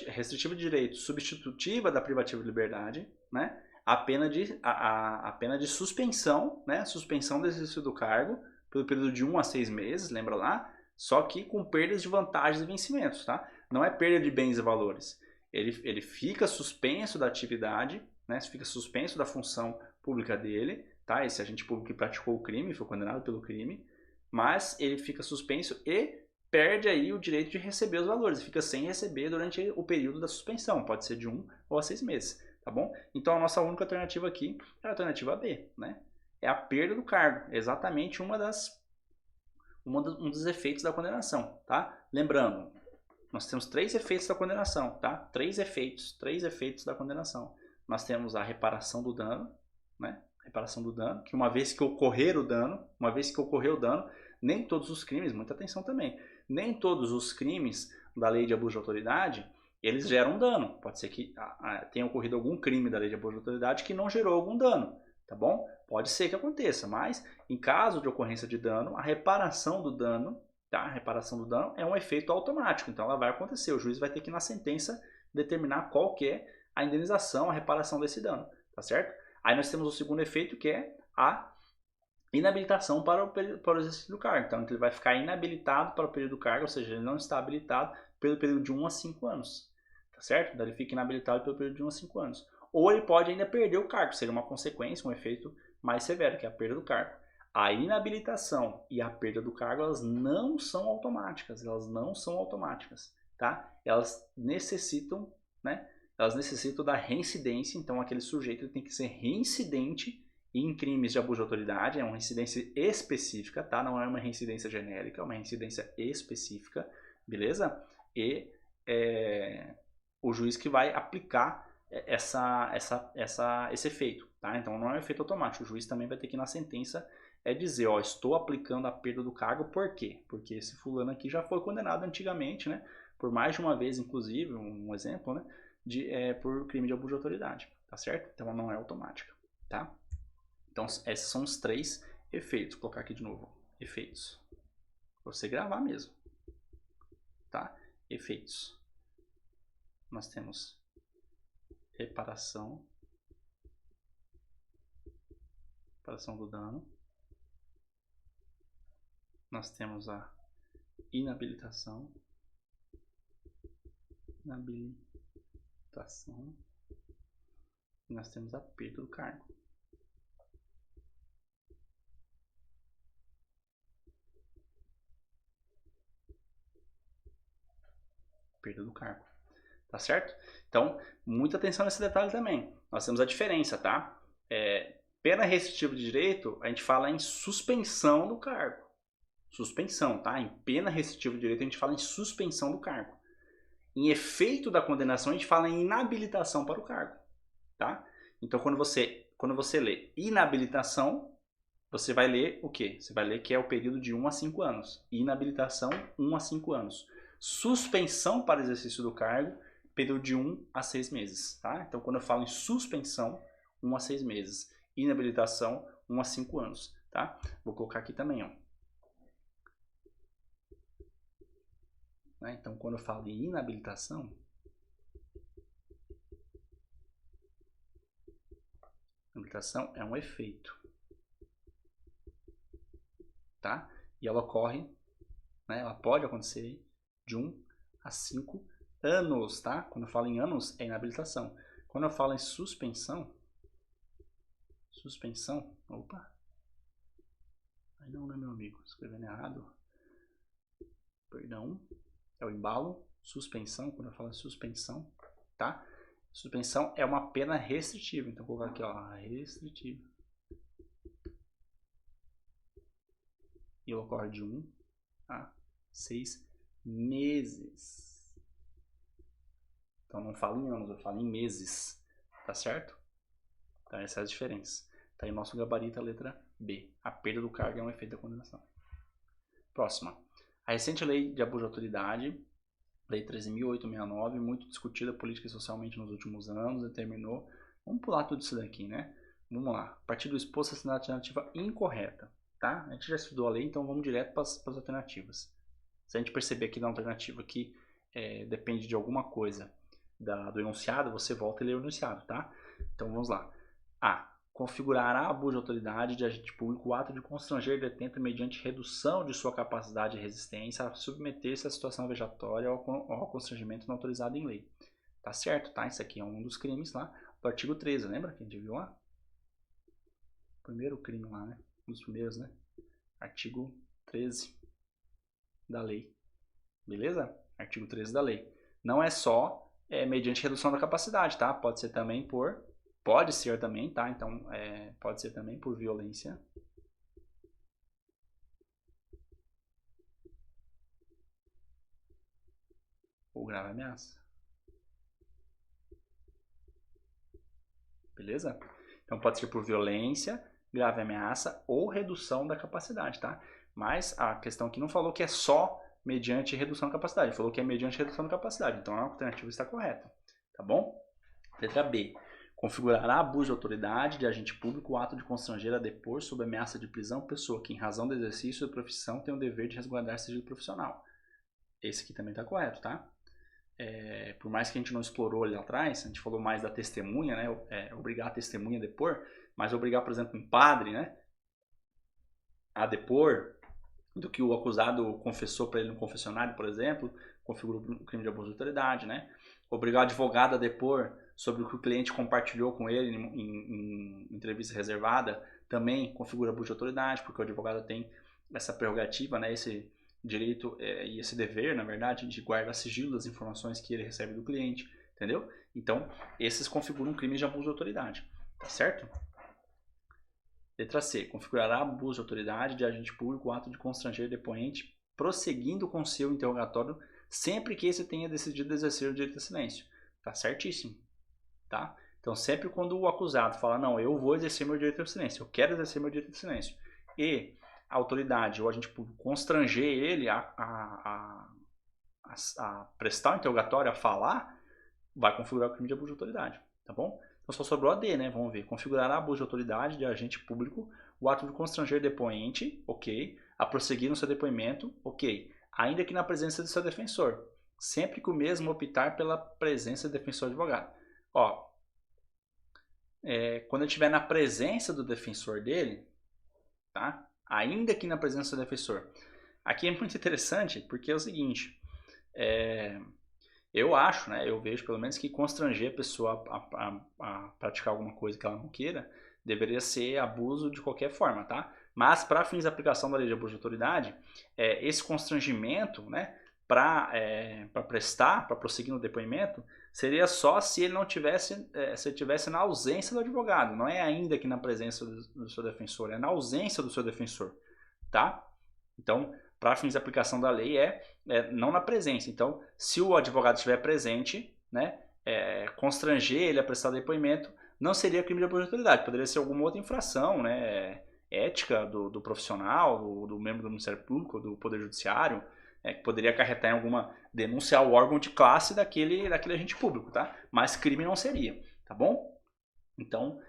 A: restritiva de direito substitutiva da privativa de liberdade, né? a pena de suspensão, né? Suspensão do exercício do cargo pelo período de 1 a 6 meses, lembra lá? Só que com perdas de vantagens e vencimentos. Tá? Não é perda de bens e valores. Ele fica suspenso da atividade, né? Fica suspenso da função pública dele, tá? Esse agente público que praticou o crime, foi condenado pelo crime, mas ele fica suspenso e perde aí o direito de receber os valores, fica sem receber durante o período da suspensão, pode ser de 1 ou a 6 meses, tá bom? Então a nossa única alternativa aqui é a alternativa B, né? É a perda do cargo, exatamente um dos efeitos da condenação, tá? Lembrando, nós temos 3 efeitos da condenação, tá? 3 efeitos da condenação. Nós temos a reparação do dano, né? Reparação do dano, que uma vez que ocorrer o dano, nem todos os crimes, muita atenção também, nem todos os crimes da lei de abuso de autoridade, eles geram dano. Pode ser que tenha ocorrido algum crime da lei de abuso de autoridade que não gerou algum dano, tá bom? Pode ser que aconteça, mas em caso de ocorrência de dano, a reparação do dano, tá? A reparação do dano é um efeito automático, então ela vai acontecer, o juiz vai ter que na sentença determinar qual que é a indenização, a reparação desse dano, tá certo? Aí nós temos o segundo efeito, que é a inabilitação para o exercício do cargo. Então, ele vai ficar inabilitado para o período do cargo, ou seja, ele não está habilitado pelo período de 1 a 5 anos. Tá certo? Então, ele fica inabilitado pelo período de 1 a 5 anos. Ou ele pode ainda perder o cargo, seria uma consequência, um efeito mais severo, que é a perda do cargo. A inabilitação e a perda do cargo, elas não são automáticas. Tá? Elas necessitam, né? Elas necessitam da reincidência, então aquele sujeito ele tem que ser reincidente em crimes de abuso de autoridade, é uma reincidência específica, tá? Não é uma reincidência genérica, é uma reincidência específica, beleza? E o juiz que vai aplicar esse efeito, tá? Então não é um efeito automático, o juiz também vai ter que na sentença dizer, ó, estou aplicando a perda do cargo, por quê? Porque esse fulano aqui já foi condenado antigamente, né? Por mais de uma vez, inclusive, um exemplo, né? Por crime de abuso de autoridade, tá certo? Então não é automática, tá? Então esses são os 3 efeitos. Vou colocar aqui de novo, efeitos, pra você gravar mesmo, tá? Efeitos. Nós temos reparação do dano. Nós temos a inabilitação. E nós temos a perda do cargo. Perda do cargo. Tá certo? Então, muita atenção nesse detalhe também. Nós temos a diferença, tá? Pena restritiva de direito, a gente fala em suspensão do cargo. Suspensão, tá? Em pena restritiva de direito, a gente fala em suspensão do cargo. Em efeito da condenação, a gente fala em inabilitação para o cargo, tá? Então, quando você lê inabilitação, você vai ler o quê? Você vai ler que é o período de 1 a 5 anos. Inabilitação, 1 a 5 anos. Suspensão para exercício do cargo, período de 1 a 6 meses. Tá? Então, quando eu falo em suspensão, 1 a 6 meses. Inabilitação, 1 a 5 anos. Tá? Vou colocar aqui também. Ó. Então, quando eu falo em inabilitação, inabilitação é um efeito. Tá? E ela ocorre, né, ela pode acontecer de 1 a 5 anos, tá? Quando eu falo em anos, é inabilitação. Quando eu falo em suspensão, opa, aí não, né, meu amigo? Escrevendo errado. Perdão, é o embalo, suspensão, quando eu falo em suspensão, tá? Suspensão é uma pena restritiva, então vou colocar aqui, ó, restritiva. E ocorre de 1 a 6 meses. Então não falo em anos, eu falo em meses, tá certo? Então essa é a diferença. Tá aí o nosso gabarito, a letra B. A perda do cargo é um efeito da condenação. Próxima. A recente lei de abuso de autoridade, lei 13.869, muito discutida política e socialmente nos últimos anos, determinou... Vamos pular tudo isso daqui, né? Vamos lá. A partir do exposto, assinar a alternativa incorreta. Tá? A gente já estudou a lei, então vamos direto para as alternativas. Se a gente perceber aqui na alternativa que depende de alguma coisa do enunciado, você volta e lê o enunciado, tá? Então vamos lá. A. Configurará abuso de autoridade de agente público o ato de constranger detento mediante redução de sua capacidade de resistência a submeter-se à situação vexatória ou ao constrangimento não autorizado em lei. Tá certo, tá? Isso aqui é um dos crimes lá do artigo 13, lembra que a gente viu lá? Primeiro crime lá, né? Um dos primeiros, né? Artigo 13 da lei. Beleza? Artigo 13 da lei. Não é só mediante redução da capacidade, tá? Pode ser também tá? Então, pode ser também por violência ou grave ameaça. Beleza? Então, pode ser por violência, grave ameaça ou redução da capacidade, tá? Mas a questão aqui não falou que é só mediante redução da capacidade, falou que é mediante redução da capacidade. Então, a alternativa está correta, tá bom? Letra B. Configurará abuso de autoridade de agente público o ato de constranger a depor sob ameaça de prisão pessoa que, em razão do exercício da profissão, tem o dever de resguardar sigilo profissional. Esse aqui também está correto, tá? Por mais que a gente não explorou ali atrás, a gente falou mais da testemunha, né? Obrigar a testemunha a depor, mas obrigar, por exemplo, um padre, né, a depor do que o acusado confessou para ele no confessionário, por exemplo, configura o crime de abuso de autoridade, né? Obrigar o advogado a depor sobre o que o cliente compartilhou com ele em entrevista reservada, também configura abuso de autoridade, porque o advogado tem essa prerrogativa, né, esse direito e esse dever, na verdade, de guardar sigilo das informações que ele recebe do cliente, entendeu? Então, esses configuram crimes de abuso de autoridade, tá certo? Letra C. Configurará abuso de autoridade de agente público o ato de constranger depoente prosseguindo com seu interrogatório sempre que esse tenha decidido exercer o direito a silêncio. Tá certíssimo, tá? Então, sempre quando o acusado fala, não, eu vou exercer meu direito a silêncio, eu quero exercer meu direito a silêncio, e a autoridade ou a agente público constranger ele a prestar o interrogatório, a falar, vai configurar o crime de abuso de autoridade, tá bom? Então só sobrou a D, né? Vamos ver. Configurará abuso de autoridade de agente público o ato de constranger depoente, ok, a prosseguir no seu depoimento, ok, ainda que na presença do seu defensor, sempre que o mesmo optar pela presença do defensor advogado. Ó, quando ele estiver na presença do defensor dele, tá? Ainda que na presença do defensor. Aqui é muito interessante porque é o seguinte, eu acho, né, eu vejo pelo menos que constranger a pessoa a praticar alguma coisa que ela não queira deveria ser abuso de qualquer forma, tá? Mas para fins de aplicação da lei de abuso de autoridade, esse constrangimento, né, para prestar, para prosseguir no depoimento, seria só se ele não tivesse, se ele tivesse na ausência do advogado, não é ainda que na presença do seu defensor, é na ausência do seu defensor, tá? Então, para fins de aplicação da lei não na presença. Então, se o advogado estiver presente, né, constranger ele a prestar depoimento não seria crime de abuso de autoridade, poderia ser alguma outra infração, né, ética do profissional, do membro do Ministério Público, do Poder Judiciário, que poderia acarretar em alguma denúncia ao órgão de classe daquele agente público, tá? Mas crime não seria, tá bom? Então,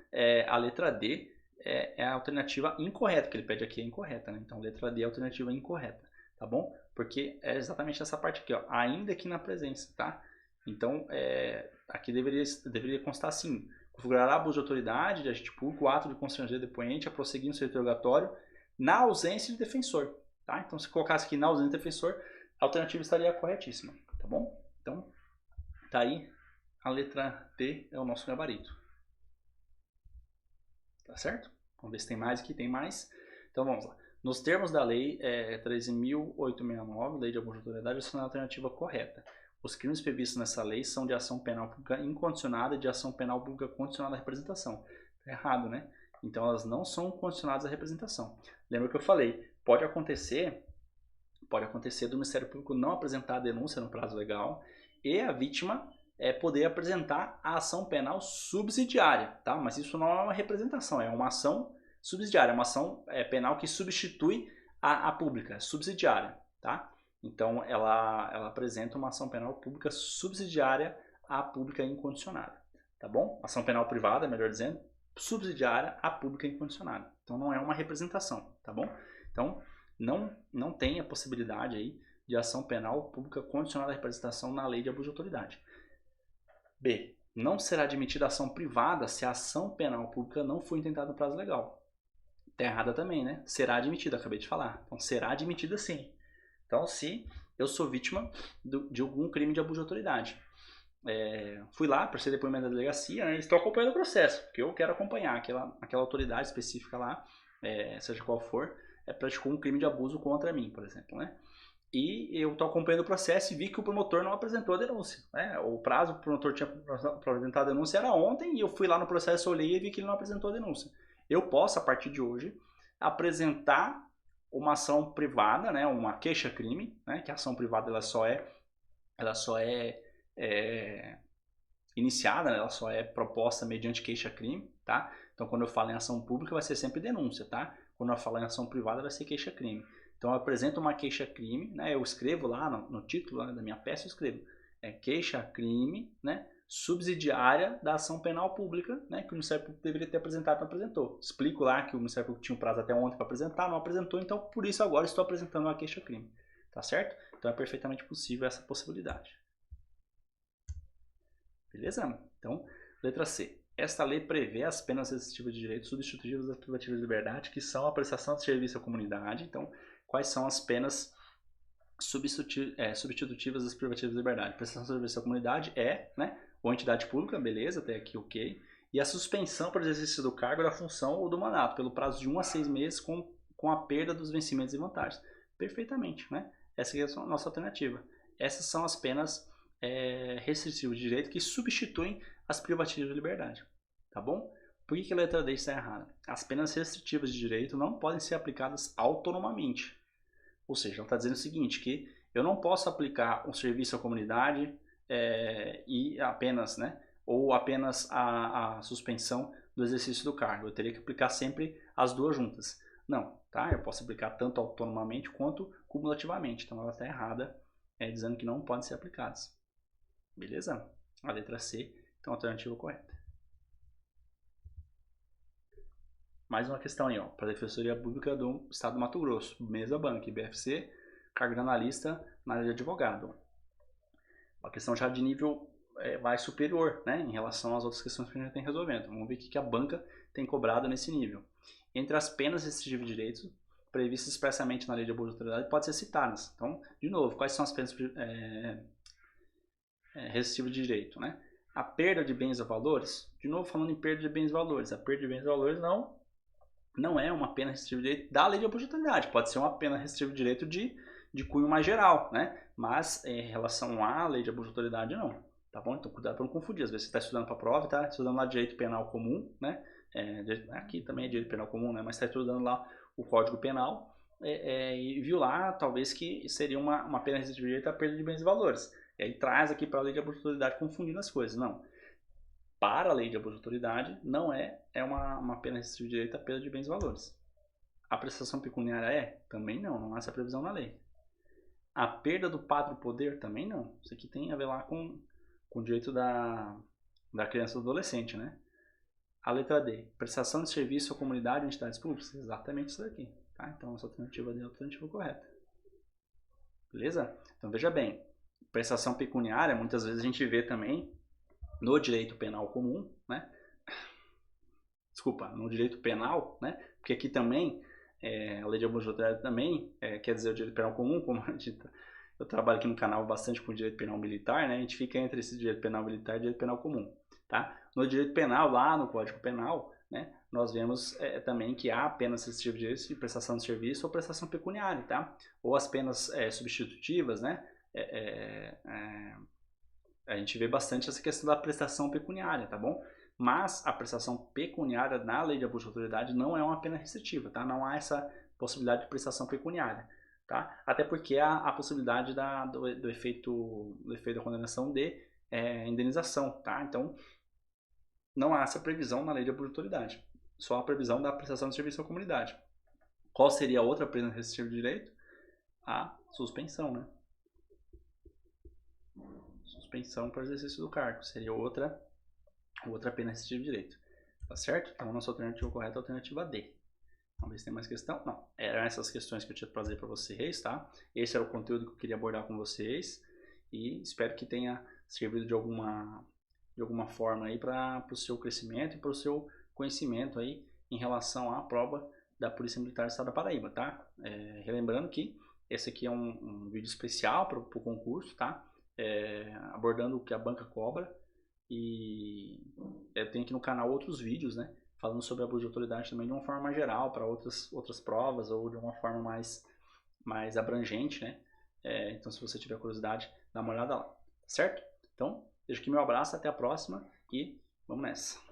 A: a letra D é a alternativa incorreta, que ele pede aqui é incorreta, né? Então, letra D é a alternativa incorreta, tá bom? Porque é exatamente essa parte aqui, ó, ainda que na presença, tá? Então, aqui deveria constar assim: configurará abuso de autoridade de agente público, o ato de constranger o depoente a prosseguir no seu interrogatório na ausência de defensor, tá? Então, se colocasse aqui na ausência de defensor, a alternativa estaria corretíssima, tá bom? Então, tá aí, a letra D é o nosso gabarito. Tá certo? Vamos ver se tem mais aqui, tem mais. Então, vamos lá. Nos termos da lei 13.869, Lei de Abuso de Autoridade, essa é a alternativa correta. Os crimes previstos nessa lei são de ação penal pública incondicionada e de ação penal pública condicionada à representação. Tá errado, né? Então, elas não são condicionadas à representação. Lembra que eu falei? Pode acontecer do Ministério Público não apresentar a denúncia no prazo legal e a vítima poder apresentar a ação penal subsidiária, tá? Mas isso não é uma representação, é uma ação subsidiária, uma ação penal que substitui a pública, subsidiária, tá? Então, ela apresenta uma ação penal pública subsidiária à pública incondicionada, tá bom? Ação penal privada, melhor dizendo, subsidiária à pública incondicionada. Então, não é uma representação, tá bom? Então, não tem a possibilidade aí de ação penal pública condicionada à representação na lei de abuso de autoridade. B. Não será admitida ação privada se a ação penal pública não for intentada no prazo legal. Tá errada também, né? Será admitida, acabei de falar. Então, será admitida sim. Então, se eu sou vítima de algum crime de abuso de autoridade, fui lá, prestei depoimento da delegacia, né, estou acompanhando o processo, porque eu quero acompanhar aquela autoridade específica lá, seja qual for, praticou um crime de abuso contra mim, por exemplo, né? E eu estou acompanhando o processo e vi que o promotor não apresentou a denúncia, né? O prazo que o promotor tinha para apresentar a denúncia era ontem e eu fui lá no processo, olhei e vi que ele não apresentou a denúncia. Eu posso, a partir de hoje, apresentar uma ação privada, né? Uma queixa-crime, né? Que a ação privada ela só é iniciada, né? Ela só é proposta mediante queixa-crime, tá? Então, quando eu falo em ação pública, vai ser sempre denúncia, tá? Quando eu falo em ação privada, vai ser queixa-crime. Então, eu apresento uma queixa-crime, né? Eu escrevo lá no título da minha peça, eu escrevo queixa-crime, né? Subsidiária da ação penal pública, né? Que o Ministério Público deveria ter apresentado, não apresentou. Explico lá que o Ministério Público tinha um prazo até ontem para apresentar, não apresentou, então por isso agora estou apresentando uma queixa-crime, tá certo? Então, é perfeitamente possível essa possibilidade. Beleza? Então, letra C. Esta lei prevê as penas restritivas de direito substitutivas das privativas de liberdade, que são a prestação de serviço à comunidade. Então, quais são as penas substitutivas das privativas de liberdade? Prestação de serviço à comunidade né? Ou entidade pública, beleza, até aqui ok. E a suspensão para o exercício do cargo, da função ou do mandato, pelo prazo de 1 a 6 meses com a perda dos vencimentos e vantagens. Perfeitamente, né? Essa é a nossa alternativa. Essas são as penas restritivas de direito que substituem as privativas de liberdade, tá bom? Por que a letra D está errada? As penas restritivas de direito não podem ser aplicadas autonomamente. Ou seja, ela está dizendo o seguinte, que eu não posso aplicar um serviço à comunidade e apenas, né, ou apenas a suspensão do exercício do cargo. Eu teria que aplicar sempre as duas juntas. Não, tá? Eu posso aplicar tanto autonomamente quanto cumulativamente. Então ela está errada, dizendo que não podem ser aplicadas. Beleza? A letra C, então a alternativa correta. Mais uma questão aí, ó, para a Defensoria Pública do Estado do Mato Grosso, Mesa Bank, BFC, cargo de analista na área de advogado. Uma questão já de nível mais superior, né, em relação às outras questões que a gente tem resolvendo. Vamos ver o que a banca tem cobrado nesse nível. Entre as penas restritivas de direitos previstas expressamente na Lei de Abuso de Autoridade, pode ser citadas. Então, de novo, quais são as penas restritivas de direito, né? A perda de bens ou valores, de novo falando em perda de bens e valores, a perda de bens e valores não é uma pena restritiva de direito da Lei de Abuso de Autoridade, pode ser uma pena restritiva de direito de cunho mais geral, né? Mas em relação à Lei de Abuso de Autoridade, não, tá bom? Então cuidado para não confundir, às vezes você está estudando para a prova, está estudando lá direito penal comum, né? Aqui também é direito penal comum, né? Mas está estudando lá o Código Penal e viu lá, talvez, que seria uma pena restritiva de direito a perda de bens e valores. E aí traz aqui para a Lei de Abuso de Autoridade confundindo as coisas. Não. Para a Lei de Abuso de Autoridade, não é uma pena restritiva de direito a perda de bens e valores. A prestação pecuniária é? Também não, não há essa previsão na lei. A perda do pátrio poder? Também não. Isso aqui tem a ver lá com o direito da criança e do adolescente, né? A letra D, prestação de serviço à comunidade e entidades públicas? Exatamente isso daqui. Tá? Então, essa alternativa D é a alternativa correta. Beleza? Então, veja bem, prestação pecuniária, muitas vezes a gente vê também no direito penal comum, né? Desculpa, no direito penal, né? Porque aqui também, a lei de abuso de autoridade também, quer dizer, o direito penal comum, como eu trabalho aqui no canal bastante com o direito penal militar, né? A gente fica entre esse direito penal militar e o direito penal comum, tá? No direito penal, lá no Código Penal, né? Nós vemos também que há penas restritivas de direito de prestação de serviço ou prestação pecuniária, tá? Ou as penas substitutivas, né? A gente vê bastante essa questão da prestação pecuniária, tá bom? Mas a prestação pecuniária na lei de abuso de autoridade não é uma pena restritiva, tá? Não há essa possibilidade de prestação pecuniária, tá? Até porque há a possibilidade do efeito da condenação de indenização, tá? Então, não há essa previsão na lei de abuso de autoridade. Só a previsão da prestação de serviço à comunidade. Qual seria a outra pena restritiva de direito? A suspensão, né? Suspensão para o exercício do cargo. Seria outra pena restritiva de direito. Tá certo? Então, a nossa alternativa correta é a alternativa D. Vamos ver se tem mais questão. Não, eram essas questões que eu tinha que trazer para vocês, tá? Esse era o conteúdo que eu queria abordar com vocês. E espero que tenha servido de alguma forma aí para o seu crescimento e para o seu conhecimento aí em relação à prova da Polícia Militar do Estado da Paraíba, tá? Relembrando que esse aqui é um vídeo especial para o concurso, tá? Abordando o que a banca cobra. E eu tenho aqui no canal outros vídeos, né? Falando sobre abuso de autoridade também de uma forma mais geral, para outras provas ou de uma forma mais abrangente, né? Então, se você tiver curiosidade, dá uma olhada lá, certo? Então, deixo aqui meu abraço, até a próxima e vamos nessa!